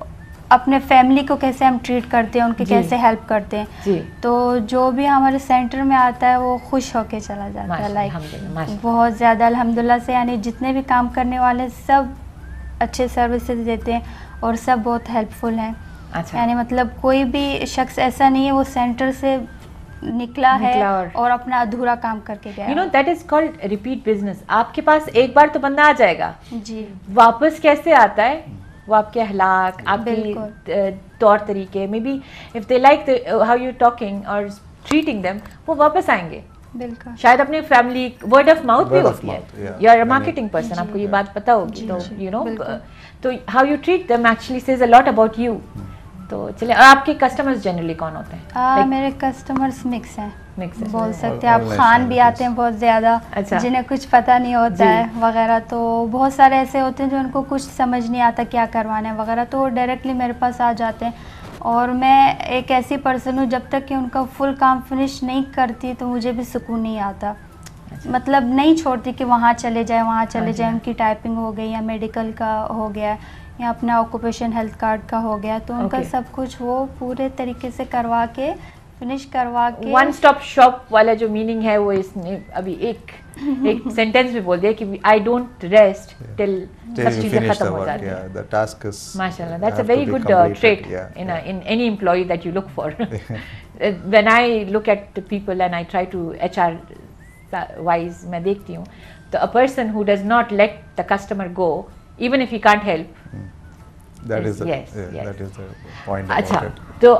अपने फैमिली को कैसे हम ट्रीट करते हैं, उनकी कैसे हेल्प करते हैं. तो जो भी हमारे सेंटर में आता है वो खुश होके चला जाता है. लाइक बहुत ज़्यादा अल्हम्दुलिल्लाह से, यानी जितने भी काम करने वाले सब अच्छे सर्विसेज देते हैं और सब बहुत हेल्पफुल हैं. यानी मतलब कोई भी शख्स ऐसा नहीं है वो सेंटर से निकला है और अपना अधूरा काम करके गया. You know that is called repeat business. आपके पास एक बार तो बंदा आ जाएगा जी, वापस कैसे आता है? वो आपके अखलाक, आपकी तौर तरीके, may be if they like how you talking और ट्रीटिंग देम, वो वापस आएंगे. बिल्कुल. शायद अपने फैमिली वर्ड ऑफ माउथ भी होती है. You are a marketing person, आपको ये बात पता होगी. तो यू नो, तो how you treat them actually says a lot about you. तो चलिए, और आपके कस्टमर्स जनरली कौन होते हैं? मेरे कस्टमर्स मिक्स हैं, मिक्स बोल सकते हैं आप। खान भी आते हैं बहुत ज़्यादा, अच्छा। जिन्हें कुछ पता नहीं होता है वगैरह, तो बहुत सारे ऐसे होते हैं जो उनको कुछ समझ नहीं आता क्या करवाना है वगैरह, तो डायरेक्टली मेरे पास आ जाते हैं। और मैं एक ऐसी पर्सन हूँ, जब तक कि उनका फुल काम फिनिश नहीं करती तो मुझे भी सुकून नहीं आता। मतलब नहीं छोड़ती कि वहाँ चले जाए, वहाँ चले जाए, उनकी टाइपिंग हो गई या मेडिकल का हो गया या अपना ऑक्यूपेशन हेल्थ कार्ड का हो गया, तो उनका सब कुछ वो पूरे तरीके से करवा के फिनिश करवा के। वन स्टॉप शॉप वाला जो मीनिंग है वो इसने अभी एक सेंटेंस में बोल दिया कि आई डोंट रेस्ट टिल सब चीजें खत्म हो जाती हैं। The task is माशाल्लाह, that's a very good trait in any employee that you look for. When I look at the people and I try to HR wise, मैं देखती हूँ तो a person who does not let the customer go even if he can't help, that is the yes. that is the point about अच्छा, it. तो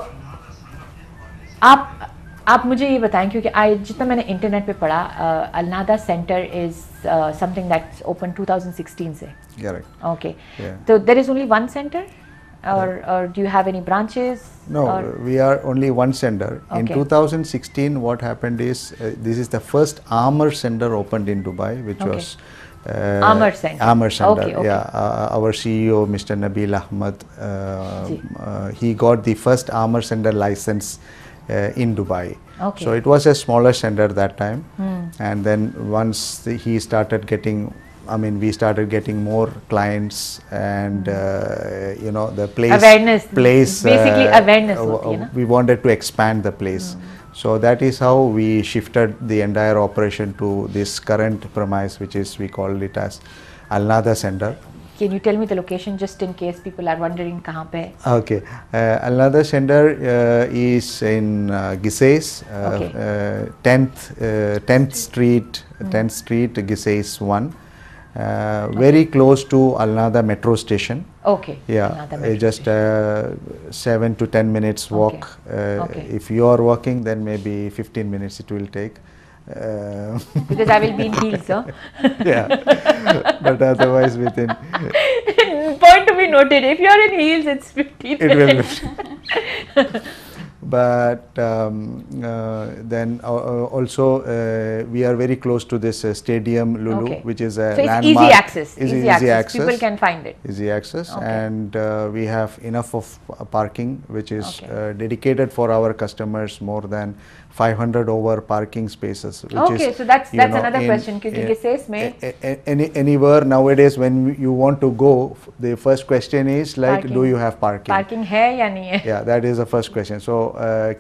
आप मुझे ये बताएं, क्योंकि जितना मैंने इंटरनेट पे पढ़ा, Al Nada centre is something that's open 2016 से। Correct. ओके, तो there is only one centre or do you have any branches? No, we are only one center. In 2016, what happened is this is the first Amar center opened in Dubai, which was Amar Center. Amar Center. Okay. Yeah, our CEO, Mr. Nabil Ahmed, he got the first Amar Center license in Dubai. Okay. So it was a smaller center that time, and then once he started getting, I mean, we started getting more clients, and you know, the place basically awareness hoti hai na? We wanted to expand the place. So that is how we shifted the entire operation to this current premise, which is, we call it as Alnada Center. Can you tell me the location just in case people are wondering kahan pe hai? Okay, Alnada Center is in Gisays, 10th Street, 10th Street, Gisays 1. Very close to Alnada metro station. Okay. Yeah, just 7 to 10 minutes walk. If you are walking, then maybe 15 minutes it will take. Because I will be in heels, huh? Yeah, but otherwise within. Point to be noted. If you are in heels, it's 15 minutes. It will. But then also we are very close to this stadium Lulu, which is a so landmark. It's easy access. Easy access. People can find it. Easy access, and we have enough of parking, which is dedicated for our customers. More than 500 over parking spaces. Which is, so that's another question. Because Gisays mein anywhere nowadays when you want to go, the first question is like, parking. Do you have parking? Parking hai ya nahi hai? Yeah, that is the first question. So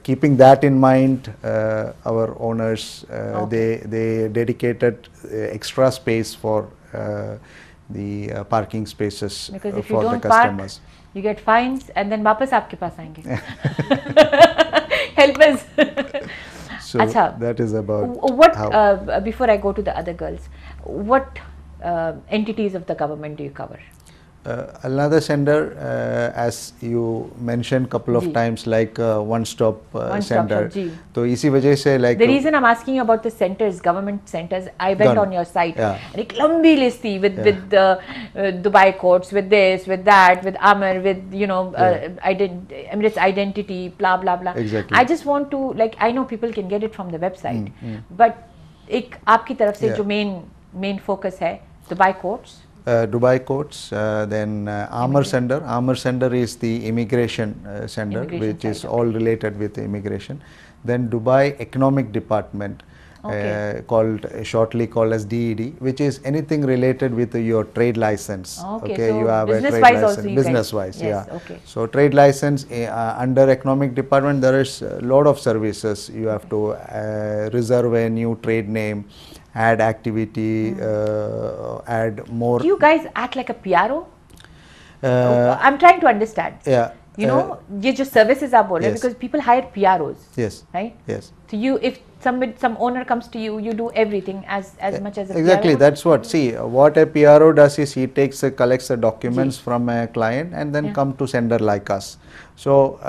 keeping that in mind, our owners they dedicated extra space for the parking spaces because if for you the don't customers. Park, you get fines and then वापस आपके पास आएंगे. Help us. So Achha, that is about what before I go to the other girls, what entities of the government do you cover? Another center, as you mentioned couple of times, like one-stop center. तो इसी वजह से like. The reason I'm asking you about the centers, government centers, I went on your site. And एक लंबी list थी with Dubai courts, with this, with that, with Amar, with Emirates Identity, blah blah blah. Exactly. I just want to, like, I know people can get it from the website, but एक आपकी तरफ से जो main focus है Dubai courts. Dubai courts, then Amar Center. Amar Center is the immigration center, which is all related with immigration. Then Dubai Economic Department, shortly called as DED, which is anything related with your trade license. Okay, so you have a trade license. Business wise, yes, yeah. Okay. So trade license under Economic Department, there is a lot of services. You have to reserve a new trade name, add activity, add more. Do you guys act like a PRO? I'm trying to understand. Yeah. You know, ये जो services आप बोल रहे हैं, because people hire PROs. Yes. Right? Yes. So you, if some owner comes to you, you do everything as much as a exactly. PRO? That's what. See, what a PRO does is he collects the documents from a client and then come to sender like us. So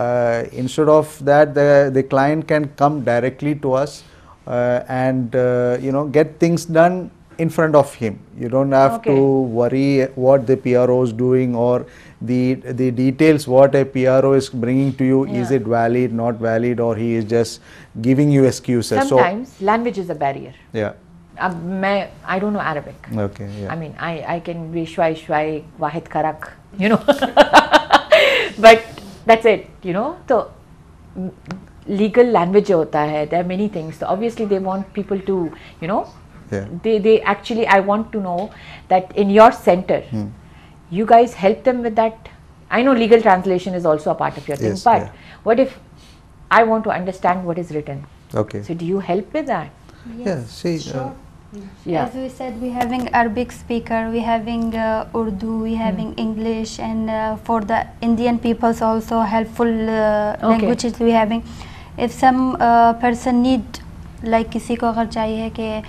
instead of that, the client can come directly to us and get things done in front of him. You don't have to worry what the PRO is doing or the details what a PRO is bringing to you. Is it valid, not valid, or he is just giving you excuses. Sometimes language is a barrier. Yeah. I don't know Arabic. Okay. Yeah. I mean, I can be shwai wahid karak, you know, but that's it, you know. So legal language hota hai. There are many things. So obviously they want people to, you know, they actually, I want to know that in your center, you guys help them with that. I know legal translation is also a part of your thing, but what if I want to understand what is written? Okay. So do you help with that? Yes, sure. As we said, we having Arabic speaker, we having Urdu, we having English, and for the Indian peoples also helpful languages we having. If some person need, like किसी को अगर चाहिए कि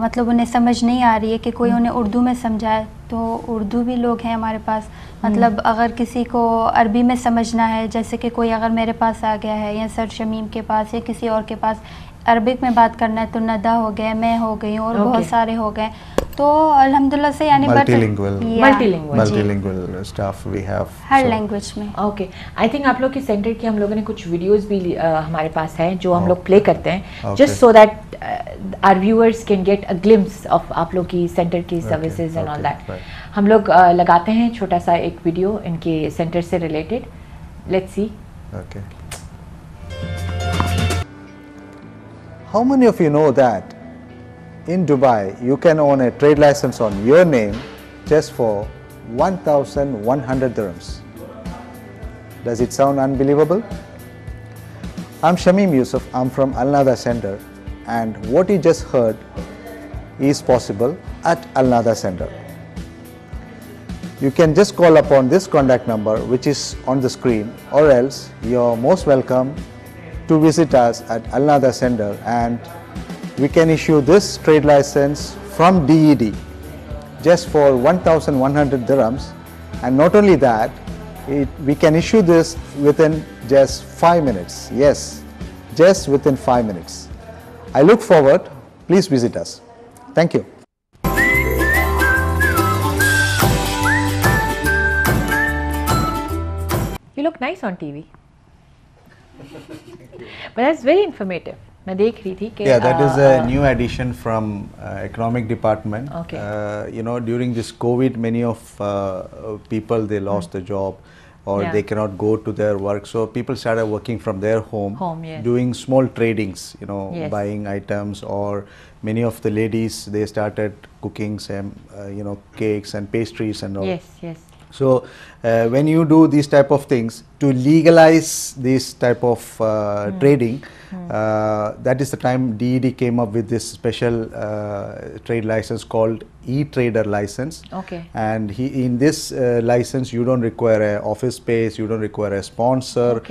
मतलब उन्हें समझ नहीं आ रही है कि कोई उन्हें उर्दू में समझाए, तो उर्दू भी लोग हैं हमारे पास. मतलब अगर किसी को अरबी में समझना है, जैसे कि कोई अगर मेरे पास आ गया है या सर शमीम के पास या किसी और के पास अरबिक में बात करना है, तो नदा हो गए, मैं हो गई और बहुत सारे हो गए. तो अल्हम्दुलिल्लाह से यानी मल्टीलिंगुअल स्टाफ वी हैव हर लैंग्वेज में. ओके, आई थिंक आप लोग की सेंटर की हम लोगों ने कुछ वीडियोस भी हमारे पास हैं जो हम लोग प्ले करते हैं, just so that our viewers can get a glimpse of आप लोग की सेंटर की सर्विसेज एंड ऑल दैट. हम लोग लगाते हैं छोटा सा एक वीडियो इनके सेंटर से related. Let's see. Okay. How many of you know that in Dubai you can own a trade license on your name just for 1,100 dirhams? Does it sound unbelievable? I'm Shamim Yusuf. I'm from Al Nada Center, and what you just heard is possible at Al Nada Center. You can just call upon this contact number which is on the screen, or else you're most welcome to visit us at Al Nada Center, and we can issue this trade license from DED just for 1,100 dirhams. And not only that, we can issue this within just 5 minutes. Yes, just within 5 minutes. I look forward. Please visit us. Thank you. You look nice on TV. But that's very informative. मैं देख रही थी कि that is a new addition from economic department. Okay. You know, during this COVID, many of people, they lost their job, or they cannot go to their work. So people started working from their home, doing small tradings, you know, buying items, or many of the ladies, they started cooking some, you know, cakes and pastries and all. Yes, yes. So when you do these type of things to legalize this type of trading, that is the time DED came up with this special trade license called e-trader license. Okay. And in this license, you don't require an office space, you don't require a sponsor,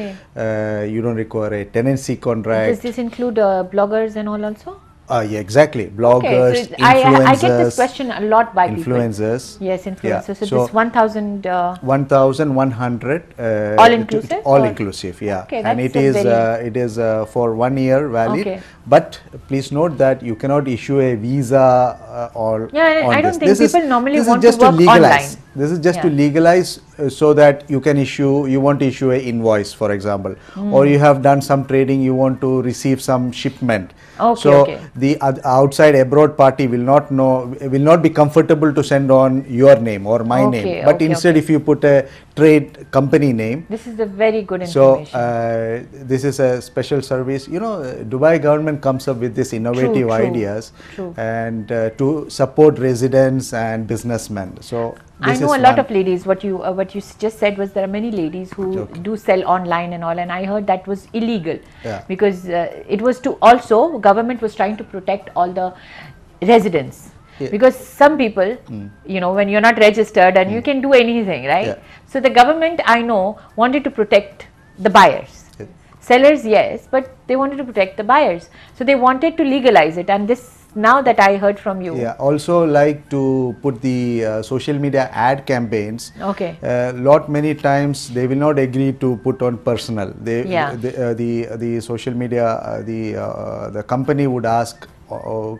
you don't require a tenancy contract. Does this include bloggers and all also? Yeah, exactly. Bloggers, so influencers. I get this question a lot by influencers. people. Yes, influencers. So this 1,000. 1,100. All inclusive. All inclusive. Yeah. Okay, and it is for 1 year valid. Okay. But please note that you cannot issue a visa or. Yeah, I don't think people normally want to work legalize. Online. This is just to legalize so that you can issue. You want to issue an invoice, for example, or you have done some trading. You want to receive some shipment. Okay, so the outside abroad party will not be comfortable to send on your name or my name, but instead if you put a trade company name. This is a very good information. So this is a special service. You know, Dubai government comes up with this innovative ideas and to support residents and businessmen. So I know a lot of ladies. What you just said was there are many ladies who do sell online and all, and I heard that was illegal because it was to also government was trying to protect all the residents because some people, you know, when you're not registered and you can do anything, right? So the government, I know, wanted to protect the buyers. Sellers, yes, but they wanted to protect the buyers. So they wanted to legalize it, and this. Now that I heard from you. Yeah, also like to put the social media ad campaigns. Okay. Many times they will not agree to put on personal. The social media, the company would ask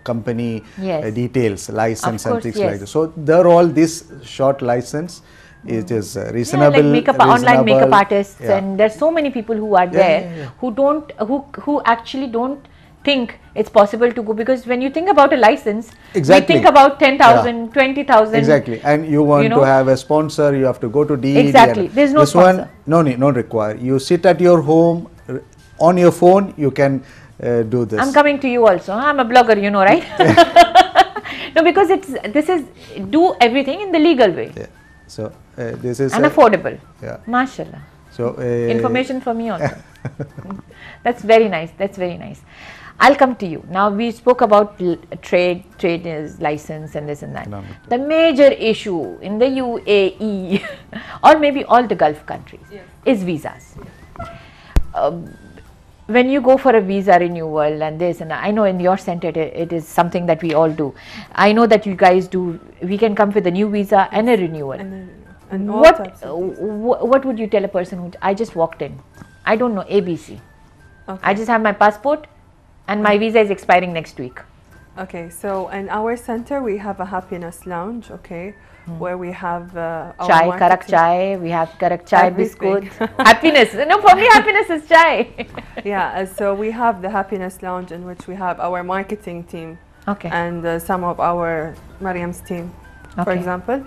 company Yes. details, license Of and course, things yes. like that. So they're all this short license. It is reasonable. Yeah, like online makeup reasonable. artists, Yeah. and there's so many people who are there who actually don't think it's possible to go, because when you think about a license, Exactly. we think about 10,000, 20,000. Exactly, and you want to have a sponsor, you have to go to DED. Exactly. There's no this sponsor. one, no need, not require. You sit at your home, on your phone, you can do this. I'm coming to you also. I'm a blogger, you know, right? No, because this is do everything in the legal way. Yeah. So this is and affordable. Yeah. Mashallah. So information for me also. That's very nice. That's very nice. I'll come to you. Now we spoke about trade is license and this and that. The major issue in the UAE or maybe all the Gulf countries is visas. When you go for a visa renewal and this, and I know in your center it is something that we all do. I know that you guys do. We can come with a new visa and a renewal. And all what types of visas. what would you tell a person who I just walked in? I don't know ABC. Okay. I just have my passport and my visa is expiring next week. Okay, so in our center we have a happiness lounge, okay, where we have our Chai, karak marketing- chai, we have karak chai, Everything. biscuits, happiness. No, for me happiness is chai. Yeah, so we have the happiness lounge in which we have our marketing team Okay. and some of our Mariam's team, for Okay. example,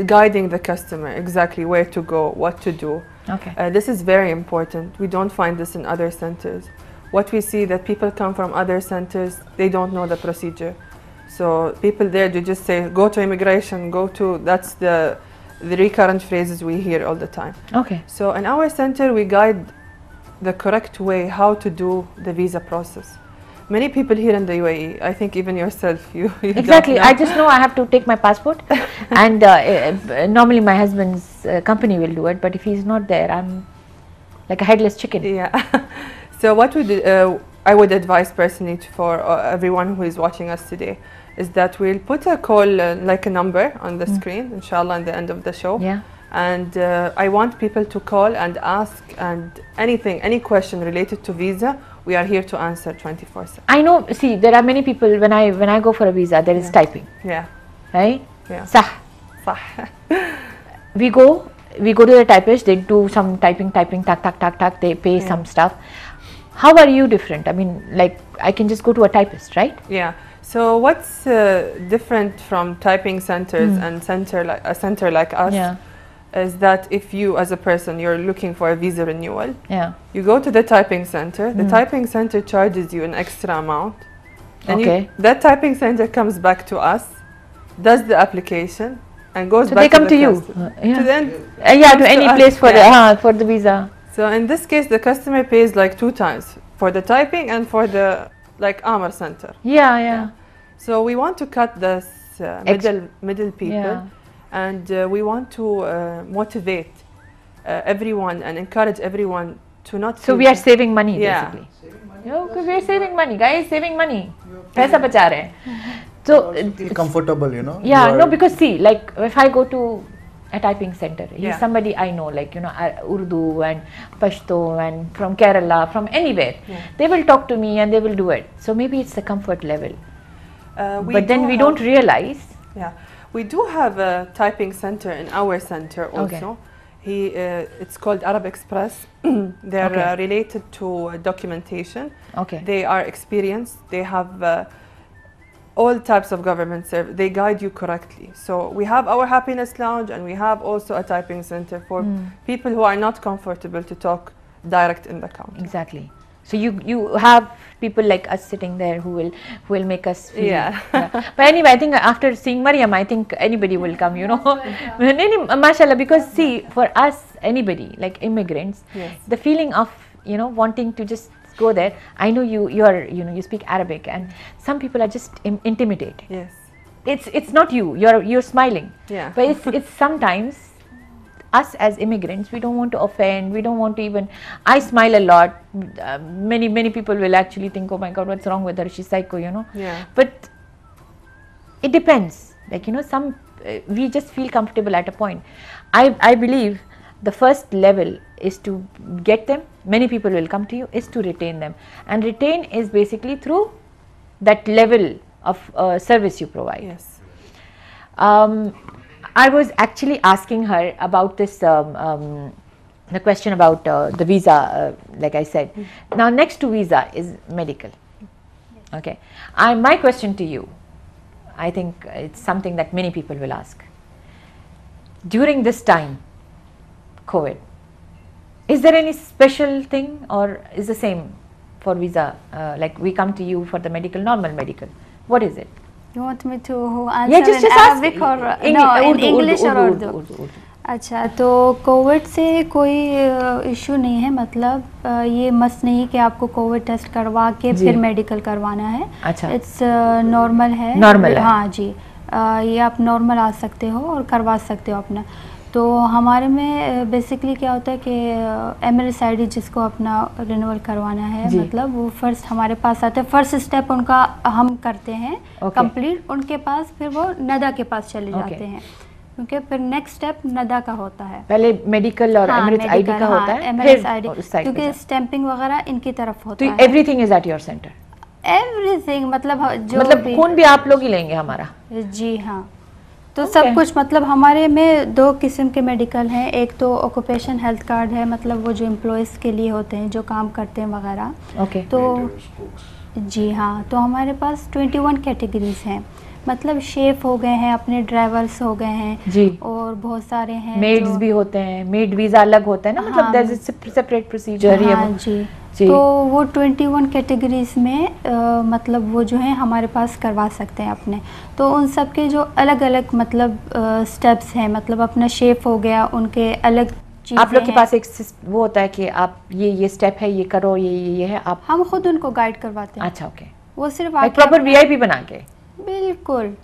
guiding the customer exactly where to go, what to do. Okay. This is very important. We don't find this in other centers. What we see that people come from other centers, they don't know the procedure. So people there, they just say, go to immigration, go to, that's the recurrent phrases we hear all the time. Okay. So in our center, we guide the correct way how to do the visa process. Many people here in the UAE, I think even yourself, you Exactly. don't know. I just know I have to take my passport, and normally my husband's company will do it. But if he's not there, I'm like a headless chicken. Yeah. So what I would advise personally for everyone who is watching us today is that we'll put a call, like a number on the screen, inshallah, at the end of the show. Yeah. And I want people to call and ask, and anything, any question related to visa, we are here to answer 24/7. I know. See, there are many people when I go for a visa, there is typing, Yeah. right? Yeah. Sah. صح. We go to the typist. They do some typing, tak. They pay some stuff. How are you different? I mean, like I can just go to a typist, right? Yeah. So what's different from typing centers and a center like us Yeah. is that if you as a person you're looking for a visa renewal, Yeah. you go to the typing center. The typing center charges you an extra amount. And Okay. that typing center comes back to us, does the application, and goes So back they come to to the you. customer. Yeah. To then Yeah, comes to any us, place for yeah. for the visa. So in this case, the customer pays like 2 times for the typing and for the like Amar center. Yeah. So we want to cut this middle people, Yeah. and we want to motivate everyone and encourage everyone to not. So feel we are saving money Yeah. basically. We are saving money, guys. Saving money. पैसा बचा रहे हैं. So Feel comfortable, you know. yeah, you no, are- because see, like if I go to a typing center, he's Yeah. somebody I know, like Urdu and Pashto and from Kerala, from anywhere. Yeah. They will talk to me and they will do it. So maybe it's the comfort level. But then we have- don't realize. Yeah, we do have a typing center in our center also. It's called Arab Express. They're Okay. related to documentation. Okay. They are experienced. They have all types of government service. They guide you correctly. So we have our happiness lounge, and we have also a typing center for people who are not comfortable to talk direct in the counter. Exactly. So you have people like us sitting there who will make us feel. Yeah. But anyway, I think after seeing Mariam, I think anybody will come. You know, mashallah. Because see, for us, anybody like immigrants, Yes. the feeling of wanting to just go there. I know you speak Arabic, and some people are just intimidated. Yes. It's not you. You're smiling. Yeah. But it's sometimes us as immigrants, we don't want to offend. We don't want to even. I smile a lot. Many people will actually think, oh my God, what's wrong with her? She's psycho, Yeah. But it depends. Like some we just feel comfortable at a point. I believe the first level is to get them. Many people will come to you. Is to retain them, and retain is basically through that level of service you provide. Yes. I was actually asking her about this, the question about the visa, like I said. Now, next to visa is medical. Okay. My question to you, I think it's something that many people will ask. During this time, COVID, is there any special thing, or is the same for visa? Like we come to you for the medical, normal medical. What is it? You want me to answer just in Arabic ask. or No, in English or Urdu. Urdu? अच्छा, तो Covid से कोई issue नहीं है, मतलब ये must नहीं कि आपको कोविड टेस्ट करवा के फिर मेडिकल करवाना है. अच्छा. इट्स नॉर्मल है. नॉर्मल है. हाँ जी, ये आप नॉर्मल आ सकते हो और करवा सकते हो अपना. तो हमारे में बेसिकली क्या होता है कि एमएलएस आईडी जिसको अपना रिन्यूअल करवाना है, मतलब वो फर्स्ट हमारे पास आते हैं. फर्स्ट स्टेप उनका हम करते हैं कंप्लीट, उनके पास फिर वो नदा के पास चले जाते हैं, क्योंकि फिर नेक्स्ट स्टेप नदा का होता है. पहले मेडिकल और एमएलएस आईडी का होता है, एमएलएस आईडी, क्योंकि स्टैंपिंग वगैरह इनकी तरफ होता है. तो everything is at your centre? Everything, मतलब खून भी आप लोग ही लेंगे हमारा? जी हाँ, तो सब कुछ, मतलब हमारे में 2 किस्म के मेडिकल हैं. एक तो ऑक्यूपेशन हेल्थ कार्ड है, मतलब वो जो एम्प्लॉयज़ के लिए होते हैं जो काम करते हैं वगैरह. ओके. तो जी हाँ, तो हमारे पास 21 कैटेगरीज हैं, मतलब शेफ हो गए हैं, अपने ड्राइवर्स हो गए हैं जी, और बहुत सारे हैं. मेड्स भी होते हैं, मेड वीज़ा अलग होता है ना, मतलब there is a separate procedure. हाँ जी. तो वो 21 कैटेगरीज में मतलब वो जो है हमारे पास करवा सकते हैं अपने. तो उन सब के जो अलग अलग मतलब स्टेप्स हैं, मतलब अपना शेफ हो गया, उनके अलग चीज़ें. आप लोग के पास एक वो होता है कि आप ये स्टेप है, ये करो, ये है, आप हम खुद उनको गाइड करवाते हैं. अच्छा, ओके. वो सिर्फ प्रॉपर वीआईपी बना के? बिल्कुल,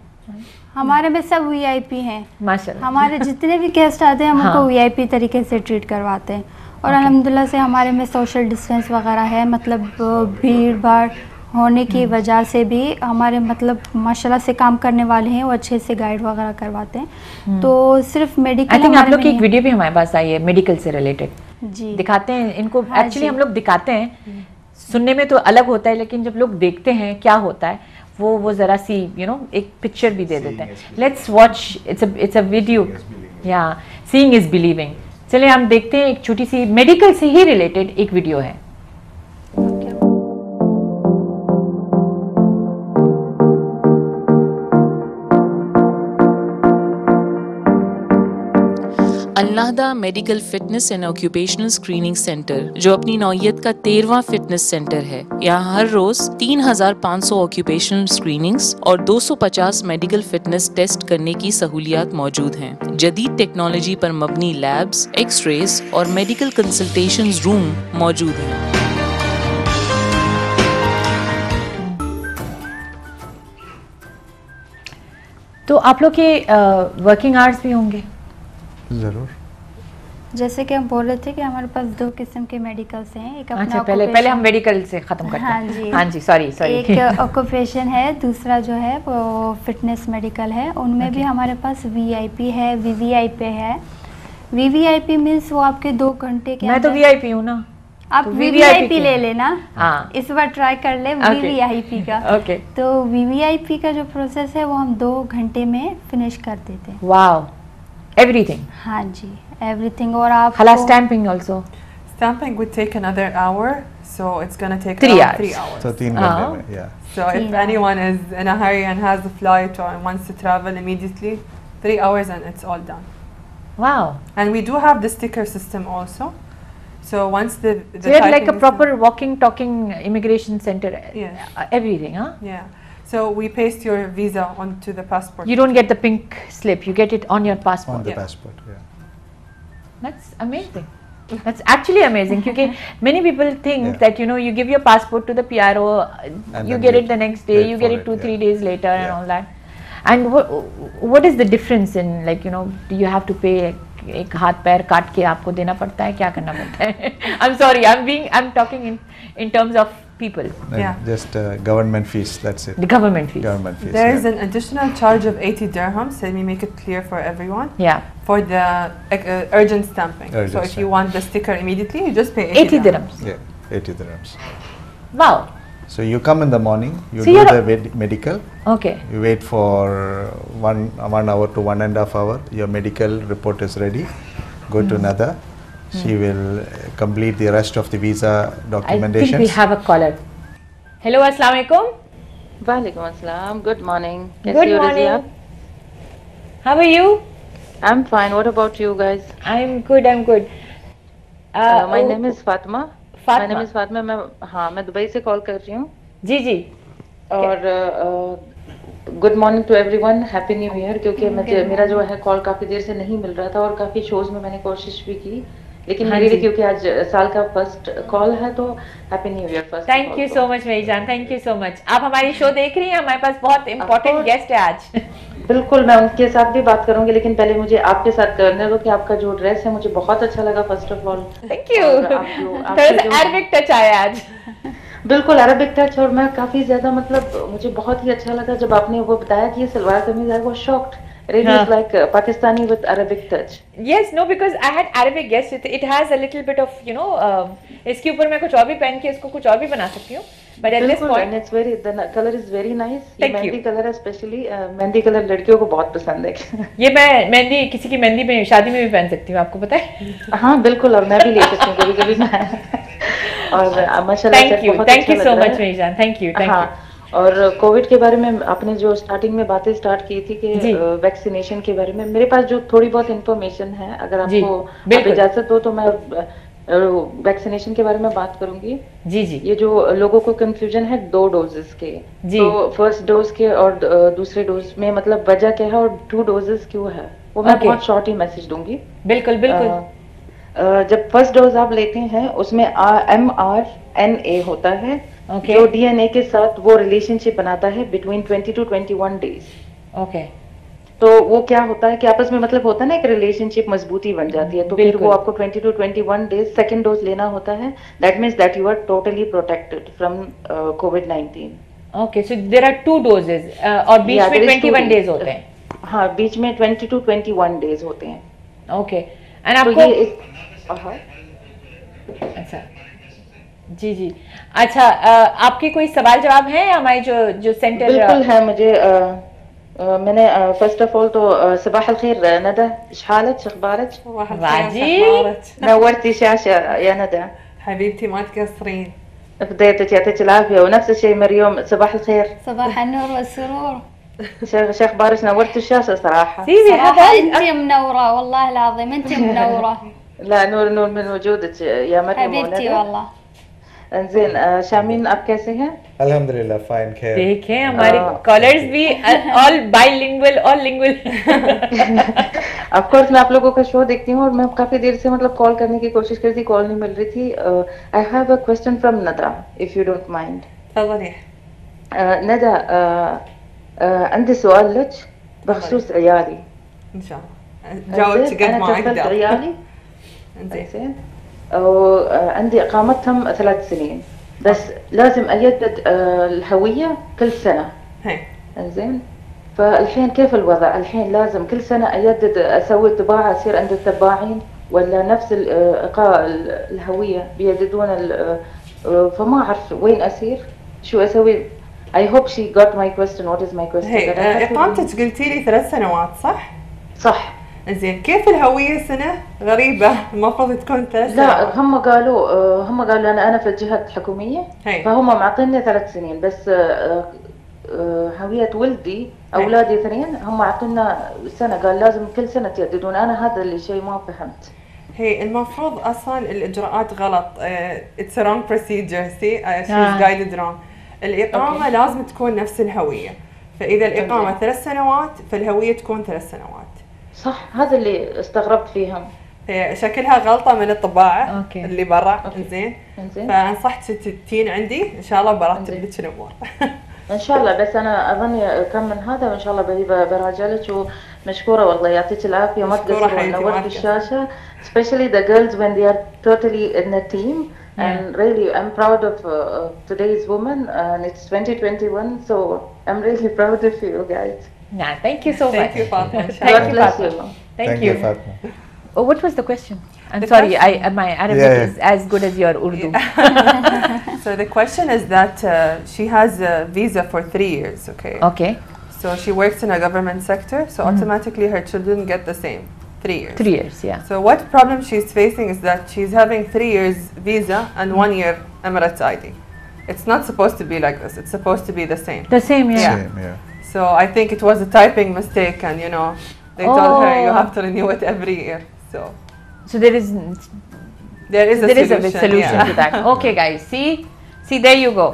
हमारे में सब वीआईपी हैं माशाल्लाह. हमारे जितने भी गेस्ट आते हैं हम उनको वीआईपी तरीके से ट्रीट करवाते हैं. और अल्हम्दुलिल्लाह से हमारे में सोशल डिस्टेंस वगैरह है, मतलब भीड़ भाड़ होने की वजह से भी हमारे मतलब माशाल्लाह से काम करने वाले हैं, वो अच्छे से गाइड वगैरह करवाते हैं. तो सिर्फ मेडिकल, आई थिंक आप लोग की एक वीडियो भी हमारे पास आई है मेडिकल से रिलेटेड. जी, दिखाते हैं इनको. एक्चुअली हम लोग दिखाते हैं, सुनने में तो अलग होता है, लेकिन जब लोग देखते हैं क्या होता है वो ज़रा सी एक पिक्चर भी दे देते हैं. Let's watch, it's a video. या सीइंग इज बिलीविंग. चलिए हम देखते हैं, एक छोटी सी मेडिकल से ही रिलेटेड एक वीडियो है. अल्लाहदा medical fitness and occupational screening centre, जो अपनी नौयत का 13वां फिटनेस सेंटर है. यहाँ हर रोज 3500 ऑक्यूपेशनल स्क्रीनिंग्स और 250 मेडिकल फिटनेस टेस्ट करने की सहूलियात मौजूद हैं. जदीद टेक्नोलॉजी पर मबनी लैब्स, एक्सरेज और मेडिकल कंसल्टेशन रूम मौजूद हैं. तो आप लोग के वर्किंग आवर्स भी होंगे? जरूर. जैसे कि हम बोल रहे थे कि हमारे पास 2 किस्म के मेडिकल्स हैं. एक अपना अच्छा, पहले हम मेडिकल से खत्म करते हैं. हाँ जी, सॉरी. एक ऑक्यूपेशन है, दूसरा जो है वो फिटनेस मेडिकल है. उनमें भी हमारे पास वीआईपी है, वीवीआईपी है. वीवीआईपी मीन्स वो आपके 2 घंटे के. मैं तो वीआईपी हूँ ना. आप वीवीआईपी ले लेना. हाँ, इस बार ट्राई कर ले वीवीआईपी का. ओके. तो वीवीआईपी का जो प्रोसेस है वो हम 2 घंटे में फिनिश कर देते हैं. वाओ. एवरीथिंग? हाँ जी, एवरीथिंग. और आप हला stamping also? Stamping would take another hour, so it's gonna take 3 around 3 hours. hours. So 3 घंटे में, yeah. So if anyone is in a hurry and has a flight or wants to travel immediately, 3 hours and it's all done. Wow. And we do have the sticker system also. So once the so you're like a proper walking, talking immigration center. Yes. Everything, huh? Yeah. So we paste your visa onto the passport. You don't get the pink slip. You get it on your passport. On the Yeah. passport, yeah. That's amazing. That's actually amazing. Because many people think Yeah. that you give your passport to the PRO, And you then get you it the next day, wait you get for it 2-3 yeah. days later, and Yeah. all that. And what is the difference in, like, do you have to pay? एक हाथ पैर काट के आपको देना पड़ता है, क्या करना पड़ता है? I'm sorry, I'm talking in terms of people. Yeah. Just government fees, that's it. The government fees. Government fees. There is yeah. an additional charge of 80 dirhams. Let me make it clear for everyone. Yeah. For the urgent stamping. Urgent so if you stamping. want the sticker immediately, you just pay 80 dirhams. Yeah, 80 dirhams. Wow. So you come in the morning, you So do you're the medical, Okay. you wait for 1 hour to 1.5 hours, your medical report is ready, go to Nada, she will complete the rest of the visa I think we documentations. have a caller. Hello, Assalamu alaikum. वालेकुम अस्सलाम. Good morning. Good morning. How are you? I'm fine. What about you guys? I'm good. I'm good. My name is Fatma. Fatma. My name is Fatma. मैं Dubai से call कर रही हूँ. जी जी. और good morning to everyone. Happy new year. क्योंकि मेरा जो है कॉल काफी देर से नहीं मिल रहा था और काफी शोज में मैंने कोशिश भी की, लेकिन हाँ मेरे जी। लिए क्योंकि आज साल का फर्स्ट कॉल है तो happy new year first. Thank you so much मेरी जान. Thank you so much. आप हमारी शो देख रही हैं? हमारे पास बहुत इम्पोर्टेंट गेस्ट है आज. बिल्कुल, मैं उनके साथ भी बात करूंगी, लेकिन पहले मुझे आपके साथ करने दो कि आपका जो ड्रेस है मुझे बहुत अच्छा लगा. First of all thank you. थोड़ा सा अरबिक टच आया आज. बिल्कुल अरबिक टच. और मैं काफी ज्यादा मतलब मुझे बहुत ही अच्छा लगा जब आपने वो बताया कि ये सलवार कमीज है. वो shocked. Really is like Pakistani with Arabic touch. Yes, no, because I had Arabic. Yes, it has a little bit of इसके ऊपर मैं कुछ और भी पहन के इसको कुछ और भी बना सकती हूँ. But at this point, and it's very the color is very nice. Thank you. Mehndi colour है, स्पेशली मेहंदी कलर लड़कियों को बहुत पसंद है. ये मैं मेहंदी किसी की मेहंदी में शादी में भी पहन सकती हूँ, आपको पता है? हाँ बिल्कुल, और मैं भी ले सकती हूँ कभी कभी मैं. और माशाल्लाह थैंक यू सो मच मेरी जान. Thank you. और कोविड के बारे में आपने जो स्टार्टिंग में बातें स्टार्ट की थी कि वैक्सीनेशन के बारे में, मेरे पास जो थोड़ी बहुत इंफॉर्मेशन है, अगर आपको आप इजाजत हो तो मैं वैक्सीनेशन के बारे में बात करूंगी. जी जी. ये जो लोगों को कंफ्यूजन है 2 डोजेस के, तो फर्स्ट डोज के और दूसरे डोज में मतलब वजह क्या है और 2 डोजेस क्यों है, वो मैं बहुत शॉर्ट ही मैसेज दूंगी. बिल्कुल बिल्कुल. जब फर्स्ट डोज आप लेते हैं उसमें mRNA होता है, जो DNA के साथ वो रिलेशनशिप बनाता है बिटवीन 20 to 21 डेज. ओके. तो वो क्या होता है कि आपस में मतलब होता है ना एक रिलेशनशिप मजबूती बन जाती है, तो फिर वो आपको 20 to 21 डेज सेकंड डोज लेना होता है. That means that you are totally protected from COVID-19. Okay, so there are 2 doses और बीच में 21 डेज होते हैं. हाँ, बीच में 20 to 21 डेज होते हैं. ओके. एंड आपको अच्छा जी जी. अच्छा, आपके कोई सवाल जवाब है हमारे जो सेंटर? बिल्कुल है मुझे. मैंने फर्स्ट ऑफ ऑल तो صباح الخير ندى. ايش حالك؟ شو اخبارك؟ نورتي شاشة يا ندى حبيبتي. ما تقصرين. فضيتك يعطيك العافية. ونفس الشيء مريم. صباح الخير. صباح النور والسرور. شو اخبارك؟ نورتي الشاشة صراحة. صراحة انت منورة والله العظيم. انت منورة. لا نور من وجودك يا مريم. حبيبتي والله. انزين शामीन आप कैसे हैं? अल्हम्दुलिल्लाह फाइन. खैर. देखें हमारे कॉलर्स भी all bilingual all lingual. Of course मैं आप लोगों का शो देखती हूँ और मैं काफी देर से मतलब कॉल करने की कोशिश कर रही थी, कॉल नहीं मिल रही थी. I have a question from Nada if you don't mind. تفضلي. ندى عندي سؤال لك بخصوص عيالي. ان شاء الله جاوبت قد ما اقدر. انا عيالي زين. وعندي اقامتهم 3 سنين بس لازم اجدد الهوية كل سنة. زين. فالحين كيف الوضع؟ الحين لازم كل سنة اجدد اسوي طباعة اصير عند الطباعين ولا نفس الهوية بيجددون فما اعرف وين اسير شو اسوي. I hope she got my question. What is my question? اقامتك قلتي لي 3 سنوات صح؟ صح. زين. كيف الهوية سنة؟ غريبة. المفروض تكون 3 سنوات. لا هم قالوا أنا في الجهة الحكومية فهم معطيني 3 سنين بس. هوية ولدي أولادي 2 هم عطونا سنة، قال لازم كل سنة تجددون. أنا هذا اللي شيء ما فهمت. هي المفروض أصلا الإجراءات غلط. It's a wrong procedure. See, she's guided wrong. الإقامة لازم تكون نفس الهوية، فإذا الإقامة 3 سنوات فالهوية تكون 3 سنوات. صح، هذا اللي استغربت فيهم. شكلها غلطة من الطباعة اللي برا. زين. فانصحت تجين عندي ان شاء الله برتب لك الامور. ان شاء الله. بس انا اظني كم من هذا وان شاء الله براجع لك. ومشكورة والله يعطيك العافية. ما تقصروا. نورت الشاشة especially the girls when they are totally in a team. And really I'm proud of today's woman and it's 2021 so I'm really proud of you guys. Yeah, thank you so much. Thank you, Fatma. God bless you. Thank you. Fatma. Oh, what was the question? I'm sorry, my Arabic is as good as your Urdu. So the question is that she has a visa for 3 years, okay? Okay. So she works in a government sector, so automatically her children get the same, 3 years. 3 years, yeah. So what problem she's facing is that she's having 3 years visa and 1 year Emirates ID. It's not supposed to be like this. It's supposed to be the same. The same, yeah. Same, yeah. So I think it was a typing mistake, and you know, they told her you have to renew it every year. So there is a solution to that. Okay, guys, see, there you go.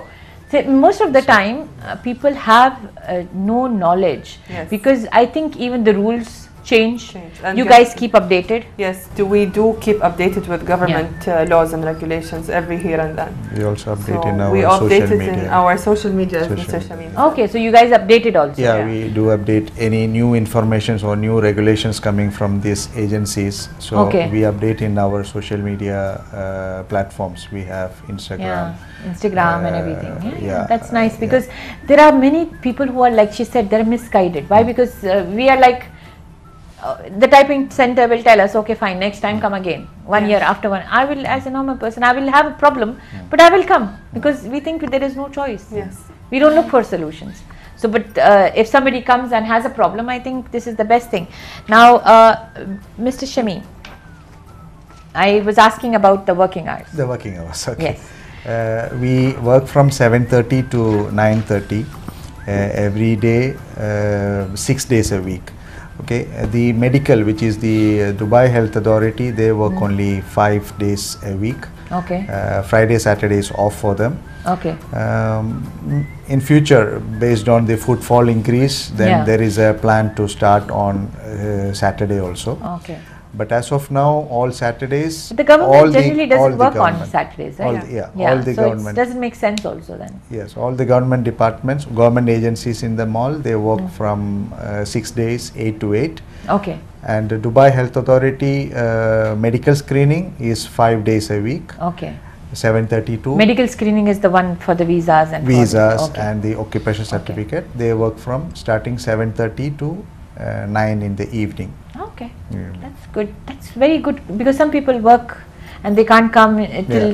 So most of the time, people have no knowledge, because I think even the rules change. And you guys keep updated? Yes, we do keep updated with government laws and regulations every here and then. We also update in our we social update it media. in our social media. Okay, so you guys update it also? Yeah, we do update any new informations or new regulations coming from these agencies. So we update in our social media platforms. We have Instagram. Instagram and everything. Yeah, that's nice, because there are many people who are, like she said, they're misguided. Why? Because we are like, the typing center will tell us, okay, fine, next time come again, 1 year after one. I will, as a normal person, I will have a problem, but I will come, because we think there is no choice. Yes. We don't look for solutions. So, but if somebody comes and has a problem, I think this is the best thing. Now, Mr. Shamim, I was asking about the working hours. The working hours, okay. Yes. We work from 7:30 to 9:30 every day, 6 days a week. Okay, the medical, which is the Dubai Health Authority, they work only 5 days a week. Okay. Friday, Saturday is off for them. Okay. In future, based on the footfall increase, then there is a plan to start on Saturday also. Okay. But as of now, all Saturdays. The government generally doesn't work on Saturdays, right? All the government. It doesn't make sense also then. Yes, all the government departments, government agencies in the mall, they work from 6 days, 8 to 8. Okay. And the Dubai Health Authority medical screening is 5 days a week. Okay. 7:32. Medical screening is the one for the visas and and the occupation certificate. They work from starting 7:30 to 9 in the evening. Okay, that's good. That's very good, because some people work and they can't come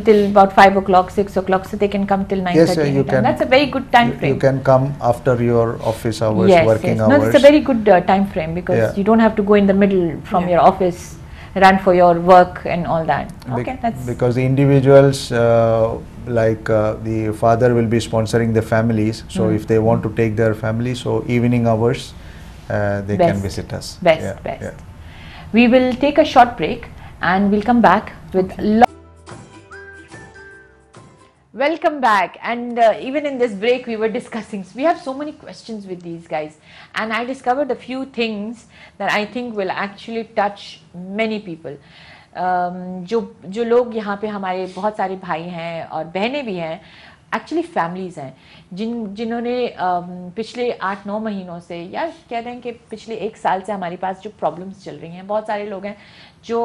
till about 5 o'clock, 6 o'clock, so they can come till 9:30. Yes, you can. That's a very good time frame. You can come after your office hours, working hours. No, it's a very good time frame, because you don't have to go in the middle from your office, run for your work and all that. Okay, that's because the individuals, the father will be sponsoring the families. So if they want to take their family, so evening hours, they can visit us. Best. We will take a short break and we'll come back with Welcome back, and even in this break we were discussing, we have so many questions with these guys, and I discovered a few things that I think will actually touch many people. जो लोग यहाँ पे हमारे बहुत सारे भाई हैं और बहनें भी हैं, एक्चुअली फैमिलीज़ हैं जिन्होंने पिछले 8-9 महीनों से, या कह रहे हैं कि पिछले 1 साल से हमारे पास जो प्रॉब्लम्स चल रही हैं, बहुत सारे लोग हैं जो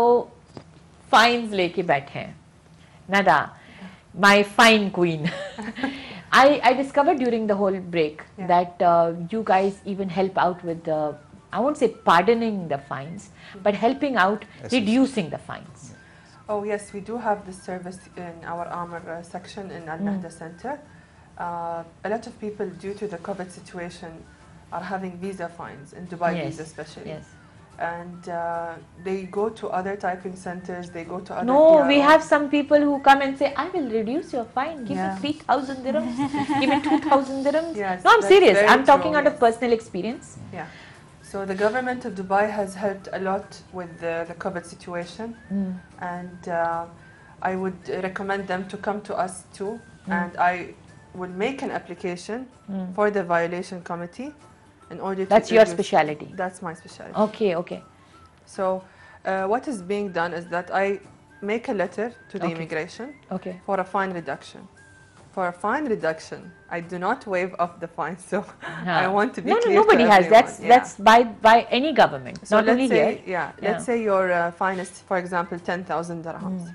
फाइन्स लेके बैठे हैं. नदा, my fine queen. I discovered during the whole break that you guys even help out with the, I won't say pardoning the fines, but helping out reducing the fines. Oh yes, we do have this service in our Amr section in Al Nahda Center. A lot of people, due to the COVID situation, are having visa fines, in Dubai visa especially. Yes. And they go to other typing centers, they go to other No, we have some people who come and say, I will reduce your fine, give me 3,000 dirhams, give me 2,000 dirhams. Yes, no, I'm serious, I'm talking out of personal experience. Yeah. So the government of Dubai has helped a lot with the COVID situation, and I would recommend them to come to us too, and I will make an application for the violation committee in order to That's your speciality? That's my specialty. Okay, okay. So what is being done is that I make a letter to the immigration for a fine reduction. For a fine reduction, I do not waive off the fine, so I want to be clear. No, nobody has. That's by any government, so not only say, here. Let's say your fine is, for example, 10,000 dirhams.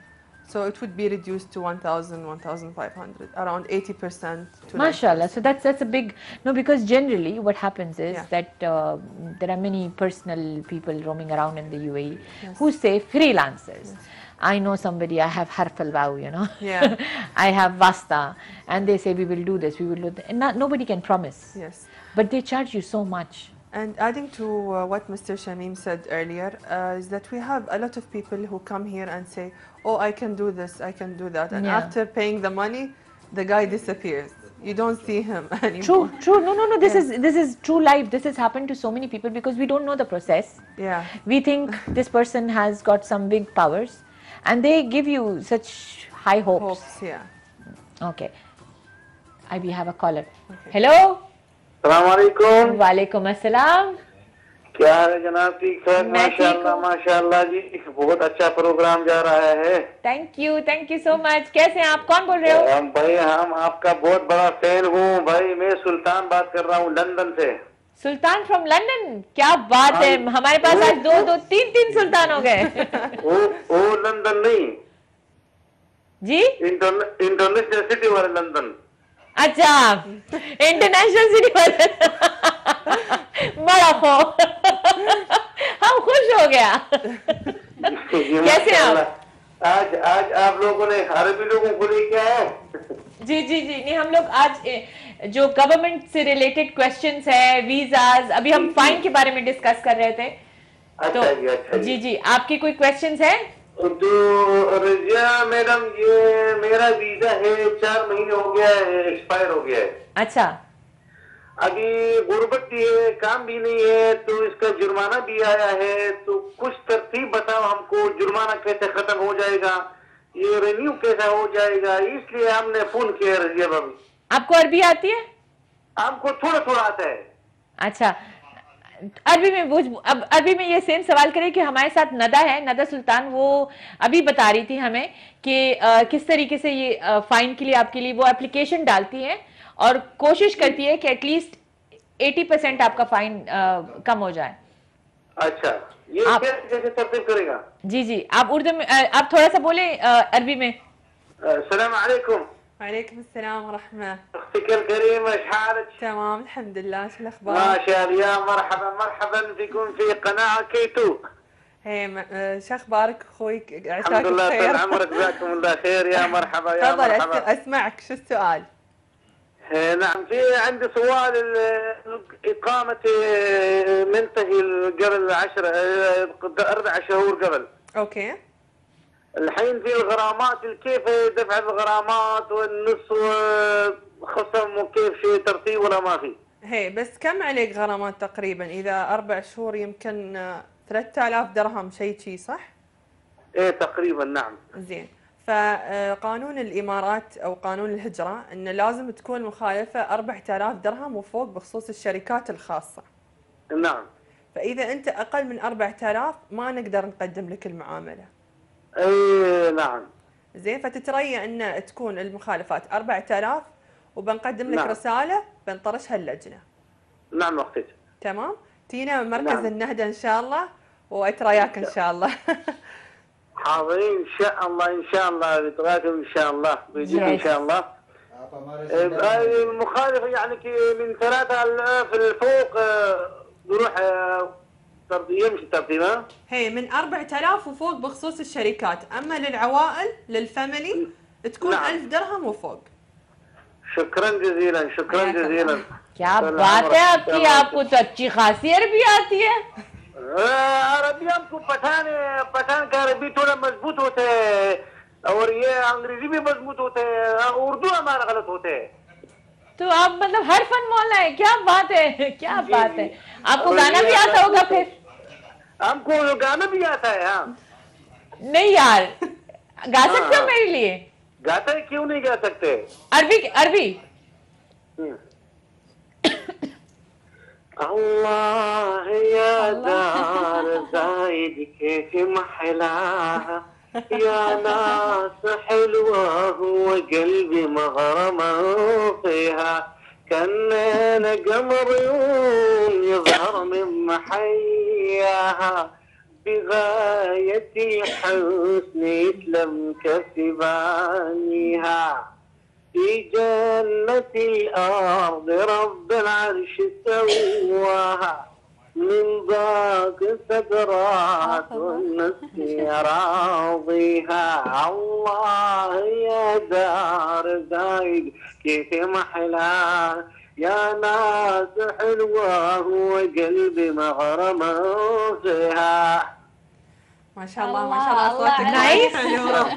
So it would be reduced to 1,000, 1,500, around 80% to MashaAllah. So that's a big, no, because generally what happens is that there are many personal people roaming around in the UAE who say freelancers. I know somebody, I have Harf al-Waw, you know. Yeah. I have Vasta, and they say we will do this, we will do that. And nobody can promise. Yes. But they charge you so much. And adding to what Mr. Shamim said earlier, is that we have a lot of people who come here and say, oh, I can do this, I can do that. And after paying the money, the guy disappears. You don't see him anymore. True. No. This is true life. This has happened to so many people because we don't know the process. Yeah. We think this person has got some big powers, and they give you such high hopes. Yeah. Okay. We have a caller. Okay. Hello. अस्सलामुअलैकुम। वालेकुम अस्सलाम। क्या हाल है जनाब? ठीक है, माशाल्लाह माशाल्लाह जी, बहुत अच्छा प्रोग्राम जा रहा है। Thank you so much. कैसे हैं आप? कौन बोल रहे हो? भाई हम आपका बहुत बड़ा फैन हूँ भाई। मैं सुल्तान बात कर रहा हूँ लंदन से। सुल्तान फ्रॉम लंदन, क्या बात है। हमारे पास आज दो तीन सुल्तान हो गए। वो लंदन नहीं जी, इंटरनेशनल सिटी वाले लंदन। अच्छा, इंटरनेशनल सिटी वाले। बड़ा हो हम खुश हो गया। कैसे आप? आज आप लोगों ने अरबी लोगों को लेके आए? जी नहीं, हम लोग आज जो गवर्नमेंट से रिलेटेड क्वेश्चंस है, वीजाज, अभी हम फाइन के बारे में डिस्कस कर रहे थे। अच्छा जी, आपकी कोई क्वेश्चंस है? तो रजिया मैडम, ये मेरा वीजा है 4 महीने हो गया है, एक्सपायर हो गया है। अच्छा। अभी गुर्बत भी है, काम भी नहीं है, तो इसका जुर्माना भी आया है। तो कुछ तरतीब बताओ हमको, जुर्माना कैसे खत्म हो जाएगा, ये रिन्यू कैसा हो जाएगा, इसलिए हमने फोन किया। रजिया भाभी, आपको अरबी आती है? हमको थोड़ा आता है। अच्छा, अरबी में अब अरबी में ये सेम सवाल करें कि हमारे साथ नदा है, नदा सुल्तान, वो अभी बता रही थी हमें कि किस तरीके से ये फाइन के लिए आपके लिए वो एप्लीकेशन डालती है और कोशिश करती है कि एटलीस्ट 80% आपका फाइन कम हो जाए। अच्छा, ये आप कैसे तरतीब करेगा? जी, आप उर्दू में आप थोड़ा सा बोले अरबी में। अस्सलाम वालेकुम। वालेकुम अस्सलाम व रहमतुल्लाह। अख्तिक الكريمة شحالك؟ تمام الحمد لله، شو الأخبار؟ ما شاء الله، مرحبا بكم في قناة كيتو. شو أخبارك أخوي؟ الحمد لله، طال عمرك، جزاكم الله خير. يا مرحبا يا مرحبا. تفضل أسمعك، شو السؤال؟ نعم، في عندي سؤال. إقامة منتهي قبل 4 شهور قبل. أوكي. الحين في الغرامات، كيف دفع الغرامات والنص خصم، وكيف شيء ترتيب ولا ما في؟ بس كم عليك غرامات تقريبا؟ إذا 4 شهور يمكن 3000 درهم، شيء صح؟ إيه تقريبا، نعم. زين. فقانون الإمارات أو قانون الهجرة أنه لازم تكون مخالفة 4000 درهم وفوق بخصوص الشركات الخاصة. نعم. فإذا أنت أقل من 4000 ما نقدر نقدم لك المعاملة. اي نعم. زين، فتتريى ان تكون المخالفات 4000 وبنقدم لك نعم. رساله بنطرشها اللجنه. نعم اختي. تمام، تينا من مركز نعم. النهضه ان شاء الله واترياك ان شاء الله. حاضرين ان شاء الله، ان شاء الله نتراكم ان شاء الله، بيجيك ان شاء الله. المخالفه يعني من 3000 الفوق نروح يمشي ترتيبها. من 4000 وفوق بخصوص الشركات، اما للعوائل للفاميلي تكون نعم. 1000 درهم وفوق. شكرا جزيلا، شكرا جزيلا. क्या बात है आपकी, आपको तो अच्छी खासी अरबी आती है। अरबी हमको पठान का अरबी थोड़ा मजबूत होते है और ये अंग्रेजी भी मजबूत होते है, उर्दू हमारा गलत होते है। तो आप मतलब हर फन मौला है, क्या बात है, क्या बात है। आपको गाना भी आता होगा फिर? हमको गाना भी आता है। हाँ नहीं यार, गा सकते हो मेरे लिए? गाता है, क्यों नहीं गा सकते? अरबी الله يا دار زايد كيف محلاها، يا ناس حلوة وقلبي مغرمة فيها، كأننا قمر يوم يظهر من محياها، بغاية حسن لم كسبانيها في جنة الأرض رب العرش سواها من ضاق سكرات النفس راضيها الله يا دار قايد كيف محلاه يا ناس حلوة وقلبي مغرم فيها. ما شاء الله ما شاء الله صوتك Nice.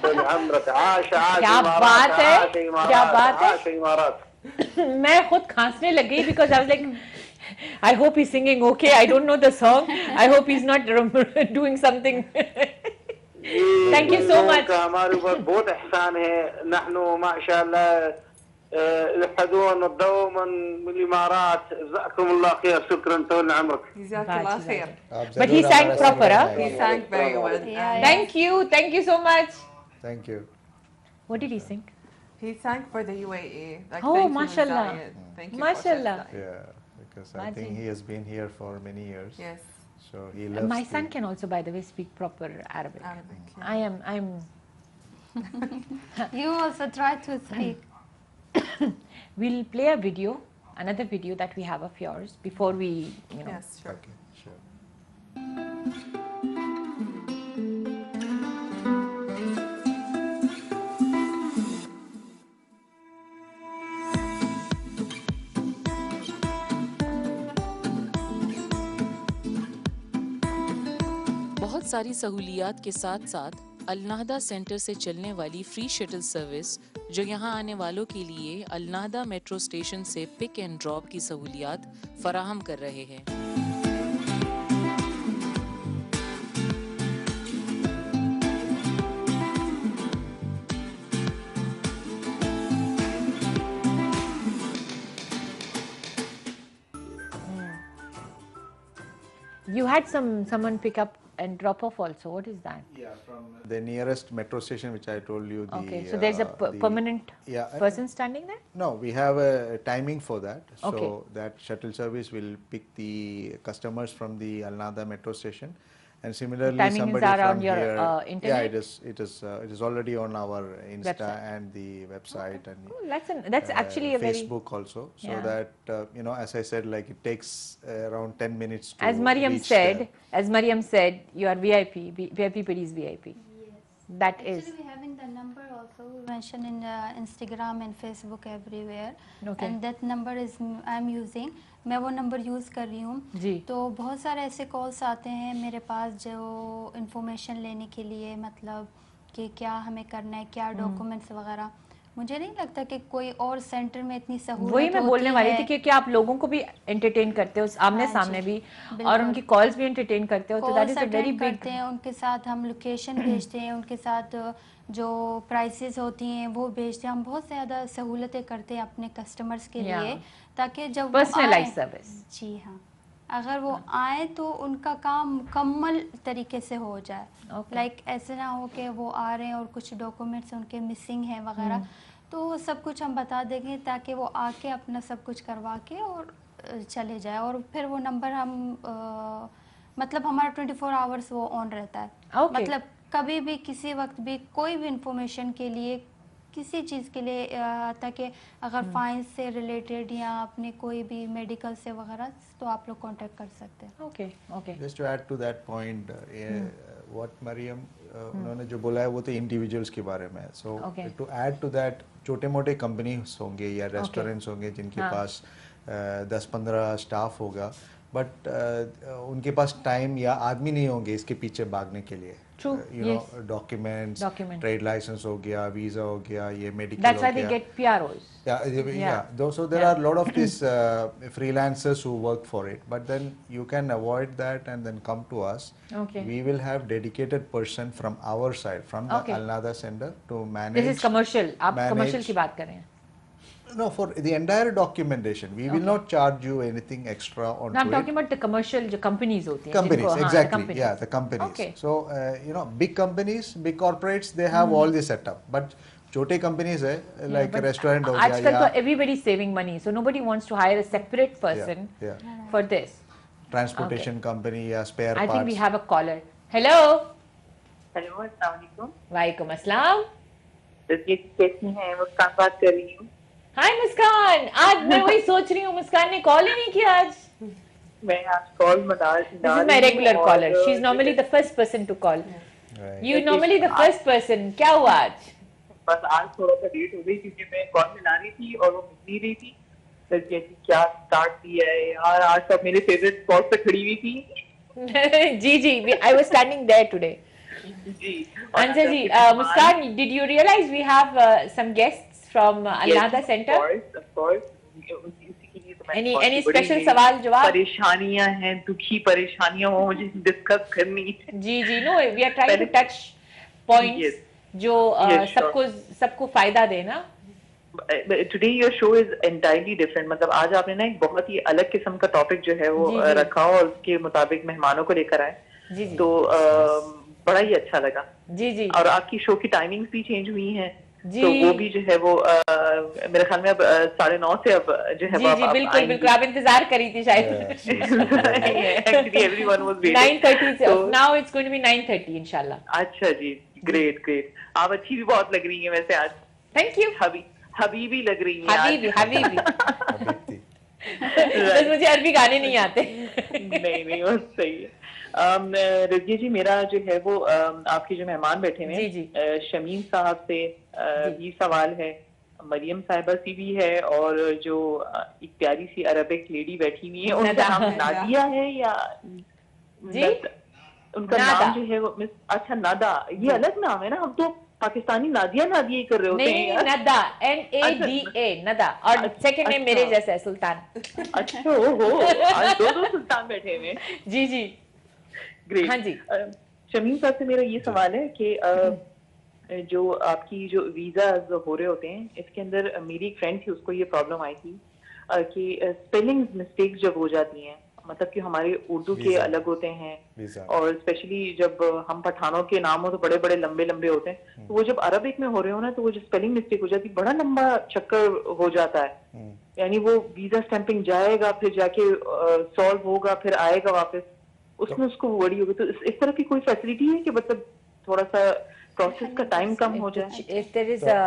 طول عمرك عاش عاش क्या إمارات، बात है, عاش إمارات، क्या बात है. عاش إمارات. मैं खुद खांसने लग गई because I was like, I hope he's singing okay. I don't know the song. I hope he's not doing something. Thank you so much. हमारे ऊपर बहुत एहसान है. नहनु माशाअल्लाह الحدون دوما من الامارات. جزاكم الله خير. شكرا طول عمرك. جزاك الله خير. But he sang proper, huh? He sang very well. Thank you so much. Thank you. What did he sing? He sang for the UAE. Like, Oh, thank you, mashallah. Zayed. Thank you. Mashallah. Yeah, because I think he has been here for many years. Yes. So he loves My son can also, by the way, speak proper Arabic. I'm. You also try to speak. We'll play a video, another video that we have of yours before we, you know. Yes, sure. Okay, sure. बहुत सारी सहूलियात के साथ साथ अलनाहदा centre से चलने वाली free shuttle service जो यहाँ आने वालों के लिए अलनाहदा मेट्रो स्टेशन से पिक एंड ड्रॉप की सहूलियात फराहम कर रहे हैं। You had someone pick up and drop off also. What is that? Yeah, from the nearest metro station, which I told you. Okay, so there's a permanent person standing there? No, we have a timing for that. Okay. So that shuttle service will pick the customers from the Alnahda metro station, and similarly somebody are from on your here. internet? Yeah, it is already on our Insta Website. and the website and That's actually a very Facebook also. So Yeah. that you know, as I said, like it takes around 10 minutes to As Mariam reach said, there. you are VIP. Everybody is VIP. Yes. That Actually, is. we having the number also. We mention in Instagram and Facebook everywhere. Okay. And that number is I'm using. मैं वो number use कर रही हूँ. जी. तो बहुत सारे ऐसे calls आते हैं मेरे पास जो इन्फॉर्मेशन लेने के लिए, मतलब कि क्या हमें करना है, क्या डॉक्यूमेंट्स वगैरह. मुझे नहीं लगता कि कोई और सेंटर में इतनी सहूलियत वही मैं बोलने वाली थी कि आप लोगों को भी एंटरटेन करते हो आमने सामने भी और उनकी कॉल्स भी एंटरटेन करते हो. तो that is a very big. करते हैं उनके साथ हम लोकेशन भेजते हैं, उनके साथ जो प्राइसेस होती हैं वो भेजते हैं. हम बहुत ज़्यादा सहूलतें करते हैं अपने कस्टमर्स के लिए ताकि जब पर्सनलाइज सर्विस. जी हाँ, अगर वो आए तो उनका काम मुकम्मल तरीके से हो जाए. लाइक ऐसे ना हो कि वो आ रहे हैं और कुछ डॉक्यूमेंट्स उनके मिसिंग हैं वगैरह. तो सब कुछ हम बता देंगे ताकि वो आके अपना सब कुछ करवा के और चले जाए. और फिर वो नंबर हम मतलब हमारा 24 आवर्स वो ऑन रहता है. मतलब कभी भी किसी वक्त भी कोई भी इंफॉर्मेशन के लिए किसी चीज़ के लिए ताकि अगर फाइन से रिलेटेड या अपने कोई भी मेडिकल से वगैरह तो आप लोग कांटेक्ट कर सकते हैं. Okay okay. Just to add to that point, what Mariam उन्होंने जो बोला है वो तो इंडिविजुअल्स के बारे में. So to add to that, छोटे मोटे कंपनीज होंगे या रेस्टोरेंट्स होंगे जिनके पास 10-15 स्टाफ होगा, बट उनके पास टाइम या आदमी नहीं होंगे इसके पीछे भागने के लिए. You know, documents, trade license हो गया, visa हो गया, ये medical That's हो why गया. they get PROs. Yeah. So there are a lot of these freelancers who work for it, but then you can avoid that and then come to us. Okay. We will have dedicated person from our side, from the Alnahda Center to manage. This is commercial. आप commercial की बात कर रहे हैं. No, for the entire documentation, we will not charge you anything extra on. No, I'm talking about the commercial जो companies होती हैं. Companies, exactly. Yeah, the companies. Okay. So you know, big companies, big corporates, they have all the setup, but छोटे companies है like restaurant हो गया. आजकल तो everybody is saving money, so nobody wants to hire a separate person for this. Transportation company या spare parts. I think we have a caller. Hello. Hello, अस्सलाम वालेकुम। वालेकुम अस्सलाम। कैसी हैं? मुस्कान बात कर रही हूँ। हाय मुस्कान, आज मैं वही सोच रही हूँ, मुस्कान ने कॉल ही नहीं किया आज। मैं आज कॉल बता This is my regular caller. She's normally the first person to call. You normally the first person. क्या हुआ आज? बस आज थोड़ा सा लेट हो गई क्योंकि मैं कॉल मिला रही थी और वो मिल नहीं रही थी। तो कहती क्या स्टार्ट किया है यार, आज सब मेरे फेवरेट स्पॉट पे खड़ी हुई थी। जी, I was standing there today. Ji. Ansa ji, Muskan, did you realize we have some guests from Al-Nahda Center? Of course. Any special सवाल जवाब? परेशानियां हैं, दुखी परेशानियां हो मुझे डिस्कस करनी है। जी, no, we are trying to touch points जो सबको फायदा दे ना। Today your show is entirely different. मतलब आज आपने ना एक बहुत ही अलग किस्म का टॉपिक जो है वो रखा और उसके मुताबिक मेहमानों को लेकर आए। जी। तो बड़ा ही अच्छा लगा। जी। और आपकी शो की टाइमिंग्स भी चेंज हुई हैं। जी। तो वो भी जो है वो मेरे ख्याल में अब 9:30 से अब जो है जी, बिल्कुल आप इंतजार करी थी शायद। Actually everyone was waiting. 9:30 से now it's going to be 9:30 इंशाल्लाह। अच्छा जी, ग्रेट। आप अच्छी भी बहुत लग रही हैं वैसे आज। Thank you. हबीबी लग रही हैं। हबीबी। बस मुझे अरबी गाने नहीं आते। नहीं बस सही है। रजिया जी, मेरा जो है वो आपके जो मेहमान बैठे हुए हैं शमीम साहब से भी सवाल है, मरियम साहिबा से भी है, और जो एक प्यारी सी अरबिक लेडी बैठी हुई है उनका नाम नादिया है या उनका नाम जो है वो अच्छा नदा, ये अलग नाम है ना? हम तो पाकिस्तानी नादिया ही कर रहे होते हैं। नदा, NADA, नदा, और सेकंड नेम मेरे जैसा है सुल्तान। अच्छा, आज दो सुल्तान बैठे हुए। जी ग्रेट। हाँ जी। शमीम साहब से मेरा ये सवाल है कि जो आपकी जो वीजा हो रहे होते हैं इसके अंदर मेरी एक फ्रेंड थी, उसको ये प्रॉब्लम आई थी कि स्पेलिंग मिस्टेक्स जब हो जाती हैं, मतलब कि हमारे उर्दू के अलग होते हैं और स्पेशली जब हम पठानों के नाम हो तो बड़े बड़े लंबे होते हैं, तो वो जब अरबिक में हो रहे हो ना तो वो जो स्पेलिंग मिस्टेक हो जाती है, बड़ा लंबा चक्कर हो जाता है। यानी वो वीजा स्टैंपिंग जाएगा, फिर जाके सॉल्व होगा, फिर आएगा वापस, उसमें उसको वरी होगी। तो इस तरह की कोई फैसिलिटी है कि मतलब थोड़ा सा प्रोसेस का टाइम कम हो जाए? If there is a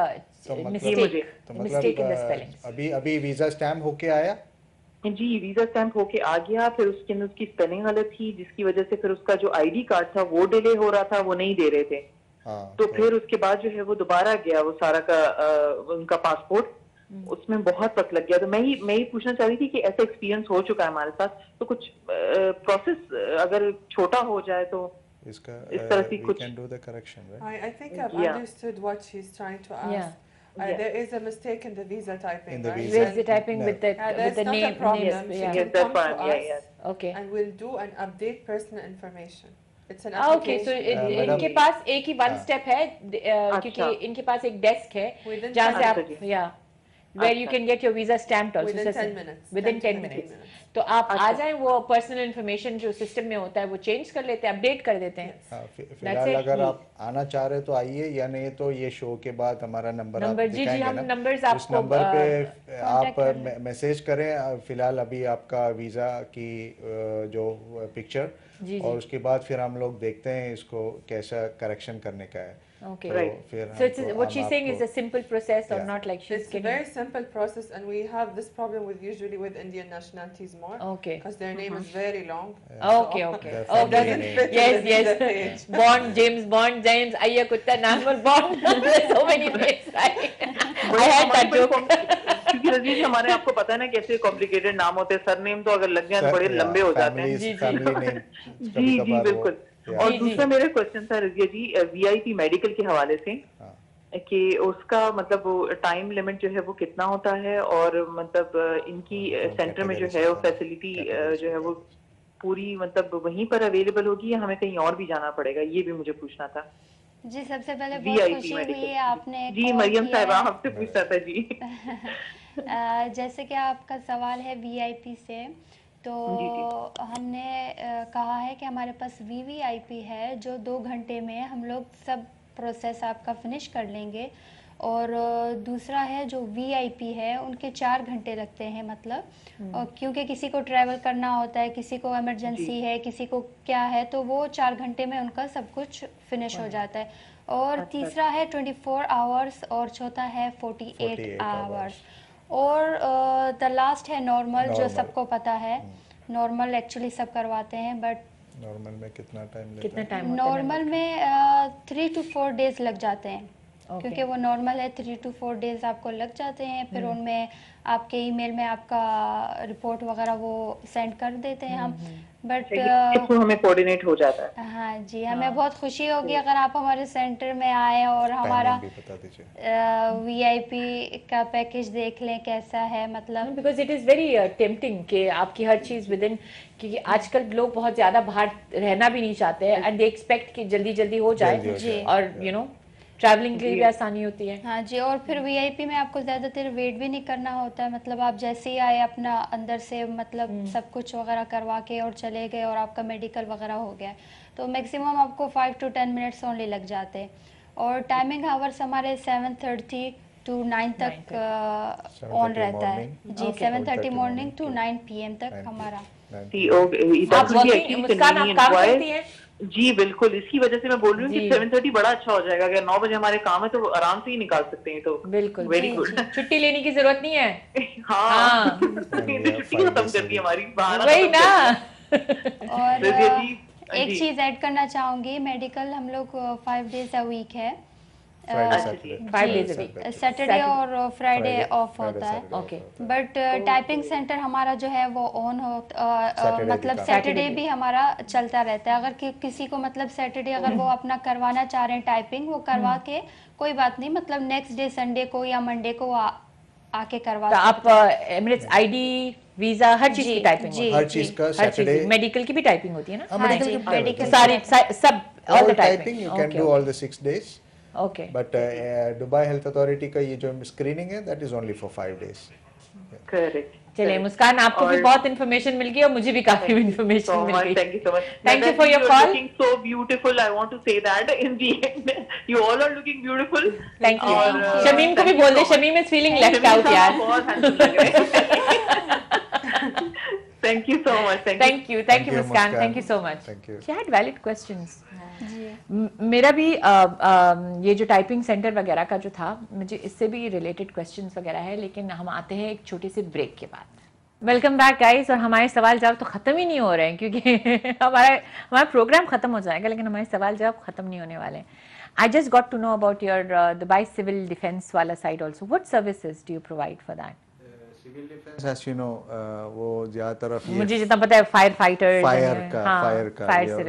mistake in the spellings. अभी वीजा स्टैम्प होके आया? जी, वीजा स्टैंप होके आ गया, फिर उसके अंदर उसकी स्पेलिंग गलत थी जिसकी वजह से फिर उसका जो आईडी कार्ड था वो डिले हो रहा था, वो नहीं दे रहे थे। तो फिर उसके बाद जो है वो दोबारा गया वो सारा का उनका पासपोर्ट, उसमें बहुत वक्त लग गया। तो मैं ही पूछना चाह रही थी कि ऐसा एक्सपीरियंस हो चुका है हमारे साथ, तो कुछ प्रोसेस अगर छोटा हो जाए तो इस तरह से कुछ I think I've understood what she's trying to ask. There is a mistake in the visa typing. Visa typing with the name. Not a problem. She can come to us. Okay. And we'll do an update personal information. It's an Okay, so इनके पास एक ही one step है क्योंकि इनके पास एक desk है जहाँ से आप where you can get your visa stamped also within 10 minutes. Within 10 minutes. तो आप आ जाएं, वो पर्सनल इन्फॉर्मेशन जो सिस्टम में होता है वो चेंज कर लेते हैं, अपडेट कर देते हैं। फिलहाल अगर आप आना चाह रहे तो आइए, या नहीं तो ये शो के बाद हमारा नंबर आप जी हम नंबर्स आपको उस नंबर पे आप मैसेज करें। फिलहाल अभी आपका वीजा की जो पिक्चर और उसके बाद फिर हम लोग देखते हैं इसको कैसा करेक्शन करने का है। Okay. Right. So it's what she's saying is a simple process, or not like she's It's a very simple process, and we have this problem usually with Indian nationalities more. Okay. Because their name is very long. Okay. Oh, doesn't fit. Yes. Bond, James Bond, James Ayyakutta, Namur Bond. So many names. I had that joke. क्योंकि रजीज हमारे आपको पता है ना कैसे complicated नाम होते हैं, सरनेम तो अगर लग जाए बड़े लंबे हो जाते हैं। जी बिल्कुल। और दूसरा मेरा क्वेश्चन था रजिया जी VIP मेडिकल के हवाले से कि उसका मतलब टाइम लिमिट जो है वो कितना होता है, और मतलब इनकी सेंटर में जो है वो फैसिलिटी जो है वो पूरी मतलब वहीं पर अवेलेबल होगी या हमें कहीं और भी जाना पड़ेगा, ये भी मुझे पूछना था। जी सबसे पहले बहुत खुशी हुई है आपने जी मरियम साहिबा आपसे पूछना था जी। जैसे कि आपका सवाल है VIP से, तो हमने कहा है कि हमारे पास VVIP है जो 2 घंटे में हम लोग सब प्रोसेस आपका फिनिश कर लेंगे, और दूसरा है जो वीआईपी है उनके 4 घंटे लगते हैं, मतलब और क्योंकि किसी को ट्रैवल करना होता है, किसी को इमरजेंसी है, किसी को क्या है, तो वो 4 घंटे में उनका सब कुछ फिनिश हो जाता है। और तीसरा है 24 आवर्स और चौथा है 48 आवर्स। और द लास्ट है नॉर्मल, जो सबको पता है। नॉर्मल एक्चुअली सब करवाते हैं, बट नॉर्मल में कितना टाइम नॉर्मल में 3 to 4 डेज लग जाते हैं। क्योंकि वो नॉर्मल है, 3 to 4 डेज आपको लग जाते हैं। फिर उनमें आपके ईमेल में आपका रिपोर्ट वगैरह वो सेंड कर देते हैं हम। बट तो हमें कोऑर्डिनेट हो जाता है। हाँ जी, हमें बहुत खुशी होगी अगर आप हमारे सेंटर में आए और हमारा वीआईपी का पैकेज देख लें कैसा है, मतलब because it is very tempting कि आपकी हर चीज़ विद इन, क्योंकि आजकल लोग बहुत ज़्यादा बाहर रहना भी नहीं चाहते हैं एंड दे एक्सपेक्ट कि जल्दी जल्दी हो जाए और यू नो ट्रैवलिंग के लिए भी आसानी होती है। हाँ जी, और फिर वीआईपी में आपको ज़्यादातर वेट भी नहीं करना होता है, मतलब आप जैसे ही आए अपना अंदर से मतलब सब कुछ वगैरह करवा के और चले गए और आपका मेडिकल वगैरह हो गया, तो मैक्सिमम आपको 5 to 10 मिनट्स ओनली लग जाते हैं। और टाइमिंग आवर्स हमारे 7:30 to 9 तक ऑन रहता है जी। 7:30 मॉर्निंग to 9 PM तक हमारा। मुस्कान आप काम करती हैं? जी बिल्कुल, इसकी वजह से मैं बोल रही हूँ कि 7:30 बड़ा अच्छा हो जाएगा। अगर 9 बजे हमारे काम है तो आराम से ही निकाल सकते हैं। तो बिल्कुल वेरी गुड, छुट्टी लेने की जरूरत नहीं है। हाँ छुट्टी खत्म कर दी हमारी, वही ना। और एक चीज ऐड करना चाहूंगी, मेडिकल हम लोग 5 days a week है, 5 days a week, सैटरडे और फ्राइडे ऑफ होता है। ओके, बट टाइपिंग सेंटर हमारा जो है वो ऑन हो, मतलब सैटरडे भी हमारा चलता रहता है। अगर किसी को मतलब सैटरडे अगर वो अपना करवाना चाह रहे हैं टाइपिंग, वो करवा के कोई बात नहीं, मतलब नेक्स्ट डे संडे को या मंडे को आके करवा सकते। आप एमिरेट्स आईडी वीजा हर चीज की टाइपिंग होती है, हर चीज का सैटरडे मेडिकल की भी टाइपिंग होती है ना? मेडिकल सारी सब all the typing you can do all the 6 days। Okay. But Dubai health authority का ये जो स्क्रीनिंग है that is only for 5 days। Correct. चलिए मुस्कान, आपको भी बहुत इन्फॉर्मेशन मिल गई और मुझे भी काफी इन्फॉर्मेशन मिल गई। Thank you so much. Thank you for your call. Looking so beautiful. I want to say that in the end, you all are looking beautiful. Thank you. Shamim को भी बोल दे, Shamim is feeling left out यार। बहुत handsome लग रहे हैं। Thank you so much. Thank you Muskan, thank you so much. She had valid questions. मेरा भी ये जो टाइपिंग सेंटर वगैरह का जो था, मुझे इससे भी रिलेटेड क्वेश्चंस वगैरह है, लेकिन हम आते हैं एक छोटे से ब्रेक के बाद। Welcome back guys. और हमारे सवाल जवाब तो ख़त्म ही नहीं हो रहे हैं, क्योंकि हमारा प्रोग्राम ख़त्म हो जाएगा लेकिन हमारे सवाल जवाब ख़त्म नहीं होने वाले हैं। I just got to know about your Dubai civil defence वाला side also. What services do you provide for that? Civil defence as you know वो ज्यादातर मुझे जितना पता है फायर फाइटर, फायर का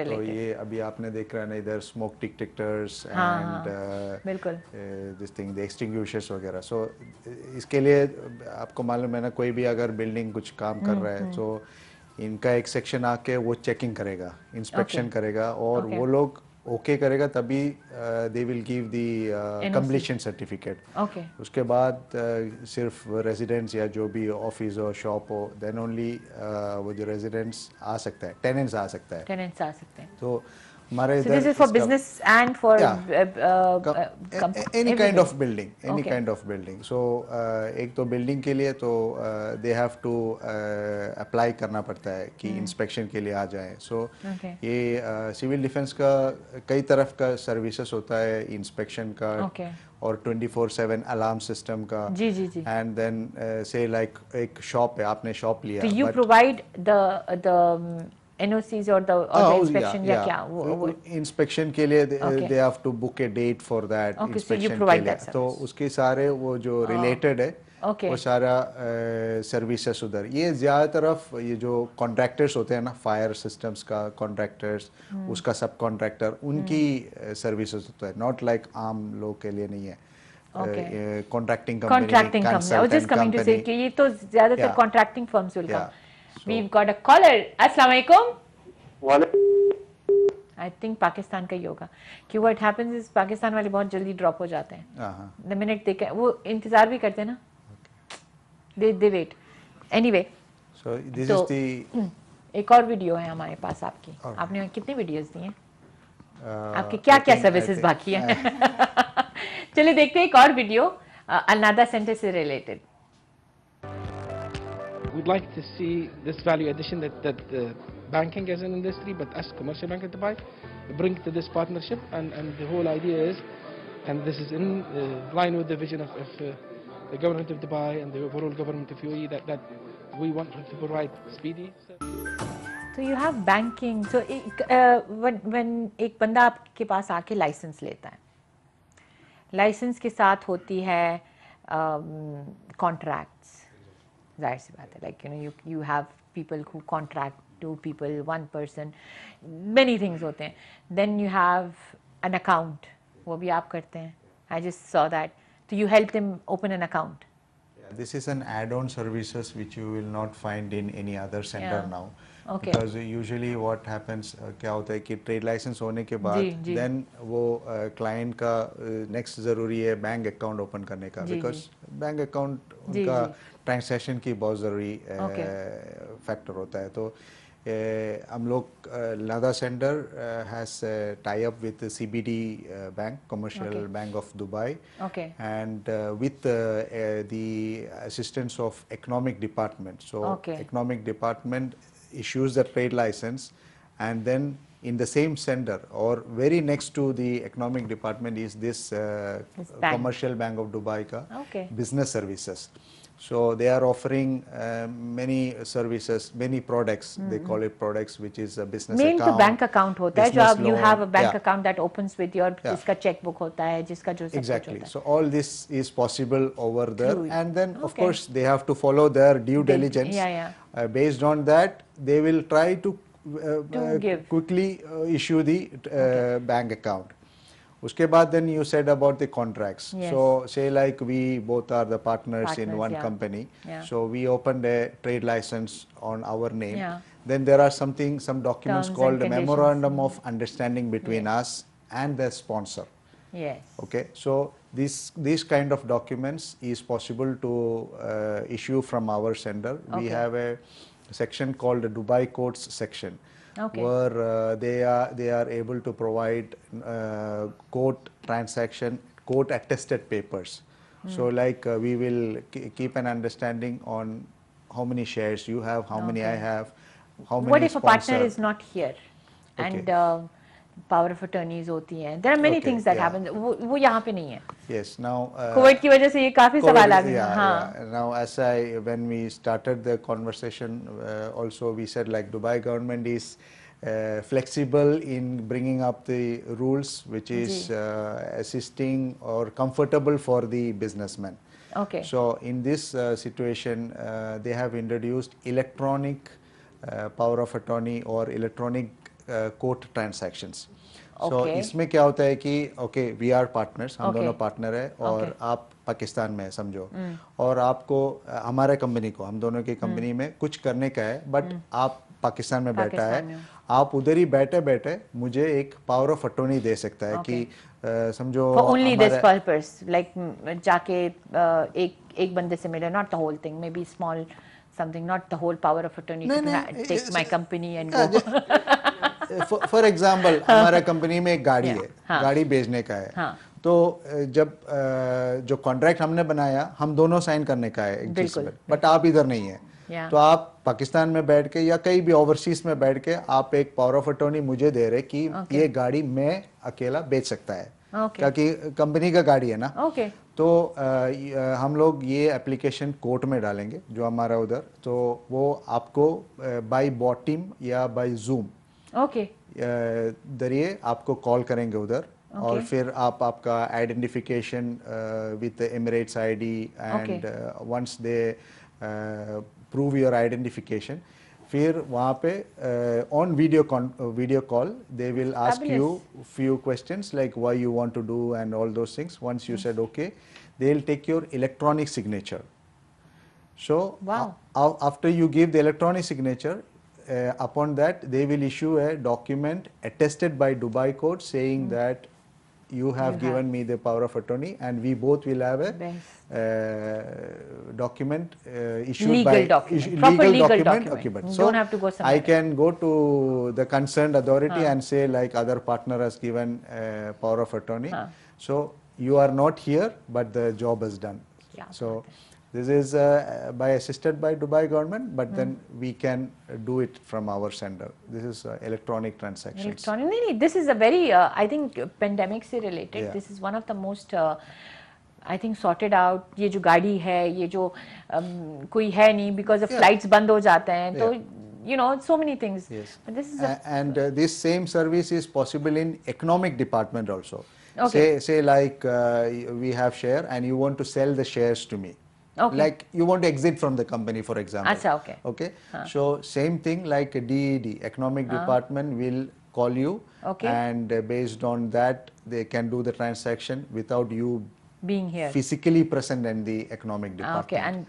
तो ये अभी आपने देख रहा है ना इधर स्मोक डिटेक्टर्स एंड बिल्कुल दिस थिंग द एक्सटिंग्विशर्स वगैरह। सो इसके लिए आपको मालूम है ना, कोई भी अगर बिल्डिंग कुछ काम कर रहा है तो इनका एक सेक्शन आके वो चेकिंग करेगा, इंस्पेक्शन करेगा और वो लोग ओके करेगा तभी they will give the completion certificate. उसके बाद सिर्फ रेजिडेंट्स या जो भी ऑफिस हो शॉप हो देन ओनली वो जो रेजिडेंट्स आ सकता है, टेनेंट्स आ सकता है। तो हमारे इधर this is for business and for any kind of building. So एक तो बिल्डिंग के लिए तो दे हैव टू अप्लाई करना पड़ता है कि इंस्पेक्शन के लिए आ जाए। सो ये सिविल डिफेंस का कई तरफ का सर्विसेज होता है, इंस्पेक्शन का और 24/7 अलार्म सिस्टम का। जी एंड देन से लाइक एक शॉप है, आपने शॉप लिया, you provide the NOCs or the inspection या क्या वो इंस्पेक्शन के लिए they have to book a date for that inspection के लिए। तो उसके सारे वो जो रिलेटेड है वो सारा सर्विसेज उधर। ये ज़्यादातर ये जो कॉन्ट्रैक्टर्स होते हैं ना, फायर सिस्टम्स का कॉन्ट्रैक्टर्स, उसका सब कॉन्ट्रैक्टर, उनकी सर्विसेज होता है, नॉट लाइक आम लोग के लिए नहीं है। कॉन्ट्रैक्टिंग कंपनी कि ये तो ज़्यादातर contracting firms will come. We've got a caller. Assalamu alaikum. I think Pakistan का ही होगा, कि what happens is पाकिस्तान वाले बहुत जल्दी ड्रॉप हो जाते हैं। The minute they वो इंतजार भी करते हैं ना, they wait. Anyway, so this is the एक और वीडियो है हमारे पास आपकी। आपने कितनी वीडियोस दी हैं? आपके क्या क्या सर्विसेज बाकी हैं? चलिए देखते हैं एक और वीडियो अनादा सेंटर से related. We'd like to see this value addition that banking as an industry, but as Commercial Bank of Dubai, bring to this partnership. And the whole idea is, and this is in line with the vision of the government of Dubai and the overall government of UAE, that we want to provide speedy. So you have banking. So when एक बंदा आपके पास आके licence लेता है, licence के साथ होती है कॉन्ट्रैक्ट्स. जाहिर सी बात है, like you have people who contract 2 people, 1 person, many things होते हैं. Then you have an account, वो भी आप करते हैं. I just saw that. So you help them open an account. This is an add-on services which you will not find in any other center now. Okay. Because usually what happens, क्या होता है कि trade licence होने के बाद then वो client का next ज़रूरी है बैंक अकाउंट ओपन करने का, बिकॉज बैंक अकाउंट उनका ट्रांजैक्शन की बहुत ज़रूरी फैक्टर होता है. तो हम लोग Nada centre has tie up with CBD bank, commercial bank of Dubai, and with the assistance of economic department. So economic department issues the trade license, and then in the same center or very next to the economic department is this Commercial Bank of Dubai ka business services. So they are offering many services, many products. They call it products, which is a business account. Main to bank account hota hai, jo ab you have a bank yeah. account that opens with your jiska checkbook hota hai, jiska jo sab exactly. Kuch hota hai. So all this is possible over there, and then of course they have to follow their due diligence. Based on that, they will try to quickly issue the bank account. Uske baad then you said about the contracts. Yes. So say like we both are the partners in one company. So we opened a trade license on our name. Then there are some documents Terms called a memorandum of understanding between us and the sponsor. Yes. Okay. So these kind of documents is possible to issue from our center. We have a section called the Dubai Courts section. Where they are able to provide court transaction, court attested papers. So like we will keep an understanding on how many shares you have, how many I have, how many. What if a partner is not here and power of attorneys होती हैं? There are many things that happen. वो यहाँ पे नहीं है. Yes. Now COVID की वजह से ये काफी सवाल आ गए. हाँ. Now when we started the conversation, also we said like Dubai government is flexible in bringing up the rules, which is assisting or comfortable for the businessman. Okay. So in this situation, they have introduced electronic power of attorney or electronic court transactions. So इसमें क्या होता है कि we are partners, हम दोनों partner है और आप पाकिस्तान में समझो और आपको हमारे कंपनी को, हम दोनों की कंपनी में कुछ करने का है, बट आप पाकिस्तान में बैठा है, आप उधर ही बैठे बैठे मुझे एक पावर ऑफ अटॉर्नी दे सकता है कि समझो only this purpose, like जाके एक बंदे से मिले, not the whole thing, maybe small something, not the whole power of attorney to take my company and go. For example, हमारा कंपनी में एक गाड़ी है, गाड़ी बेचने का है, तो जब जो कॉन्ट्रैक्ट हमने बनाया हम दोनों साइन करने का है एक चीज पर, बट आप इधर नहीं है, तो आप पाकिस्तान में बैठ के या कहीं भी ओवरसीज में बैठ के आप एक पावर ऑफ अटॉर्नी मुझे दे रहे कि ये गाड़ी मैं अकेला बेच सकता है, क्योंकि कंपनी का गाड़ी है ना. तो हम लोग ये एप्लीकेशन कोर्ट में डालेंगे जो हमारा उधर, तो वो आपको बाय बॉट टीम या बाय जूम जरिए आपको कॉल करेंगे उधर, और फिर आप आपका identification with Emirates ID and once they prove your identification, फिर वहाँ पे on video call they will ask you few questions like why you want to do and all those things. Once you said okay, they will take your electronic signature. So after you give the electronic signature, upon that they will issue a document attested by Dubai court saying that you have given me the power of attorney, and we both will have a document issued legal by legal document. Okay, but so don't have to go somewhere. I can go to the concerned authority and say like other partner has given power of attorney. So you are not here, but the job is done. Yeah. So this is assisted by Dubai government, but then we can do it from our center. This is electronic transactions. Electronic, नहीं, this is a very I think pandemic से related. Yeah. This is one of the most I think sorted out. ये जो गाड़ी है, ये जो कोई है नहीं because of flights बंद हो जाते हैं, तो you know so many things. Yes. But this is and this same service is possible in economic department also. Okay. Say like we have share and you want to sell the shares to me. Okay. Like you want to exit from the company, for example. Achha, okay. Okay. So same thing like DED, economic department will call you, okay, and based on that they can do the transaction without you being here, physically present in the economic department. Okay, and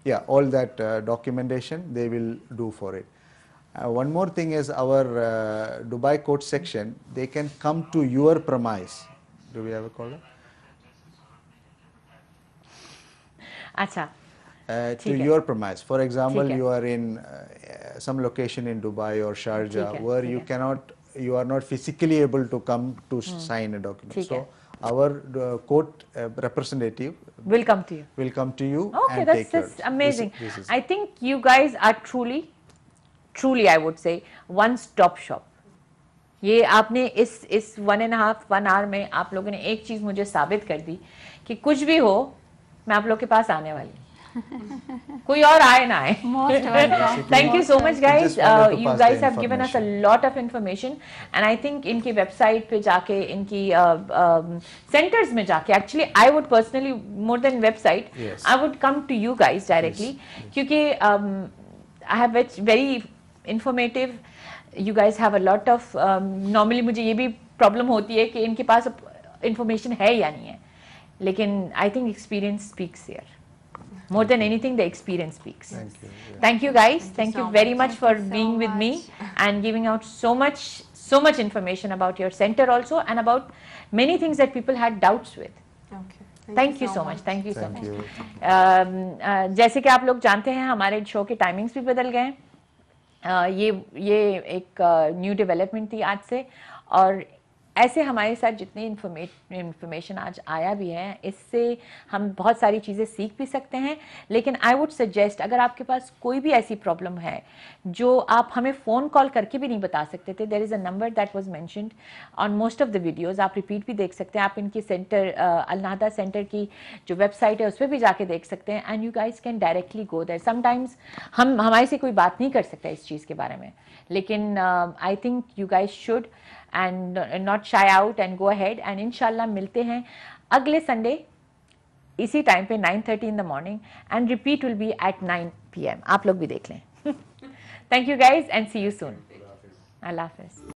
yeah, all that documentation they will do for it. One more thing is our Dubai court section, they can come to your premise. Do we have a caller? Acha. To your premise. For example, you are in some location in Dubai or Sharjah where you are not physically able to come to sign a document. So our court representative will come to you. Okay, and that's amazing. This I think you guys are truly I would say one stop shop. ये आपने इस 1.5 hour में आप लोगों ने एक चीज मुझे साबित कर दी कि कुछ भी हो मैं आप लोग के पास आने वाली कोई और आए ना आए. Thank you so much guys. You guys have given us a lot of information and I think इनकी website पे जाके इनकी centers में जाके actually I would personally more than website I would come to you guys directly क्योंकि I have very informative. You guys have a lot of normally मुझे ये भी problem होती है कि इनके पास information है या नहीं है, लेकिन I think experience speaks here. More than anything, the experience speaks. Thank you guys. Thank you very much for being with me and giving out so much information about your center also and about many things that people had doubts with. Thank you so much. Thank you so much. जैसे कि आप लोग जानते हैं हमारे show के timings भी बदल गए हैं. ये एक न्यू डेवलपमेंट थी आज से और ऐसे हमारे साथ जितनी इन्फॉर्मेशन आज आया भी है इससे हम बहुत सारी चीज़ें सीख भी सकते हैं. लेकिन आई वुड सजेस्ट अगर आपके पास कोई भी ऐसी प्रॉब्लम है जो आप हमें फ़ोन कॉल करके भी नहीं बता सकते थे, there is a number that was mentioned on most of the videos. आप रिपीट भी देख सकते हैं. आप इनकी सेंटर अलनाहदा सेंटर की जो वेबसाइट है उस पर भी जाके देख सकते हैं and you guys can directly go there. Sometimes हमारे से कोई बात नहीं कर सकता इस चीज़ के बारे में, लेकिन I think you guys should and not shy out and go ahead and inshallah मिलते हैं अगले संडे इसी टाइम पे 9:30 in the morning and repeat will be at 9 PM. आप लोग भी देख लें. Thank you guys and see you soon. Allah Hafiz.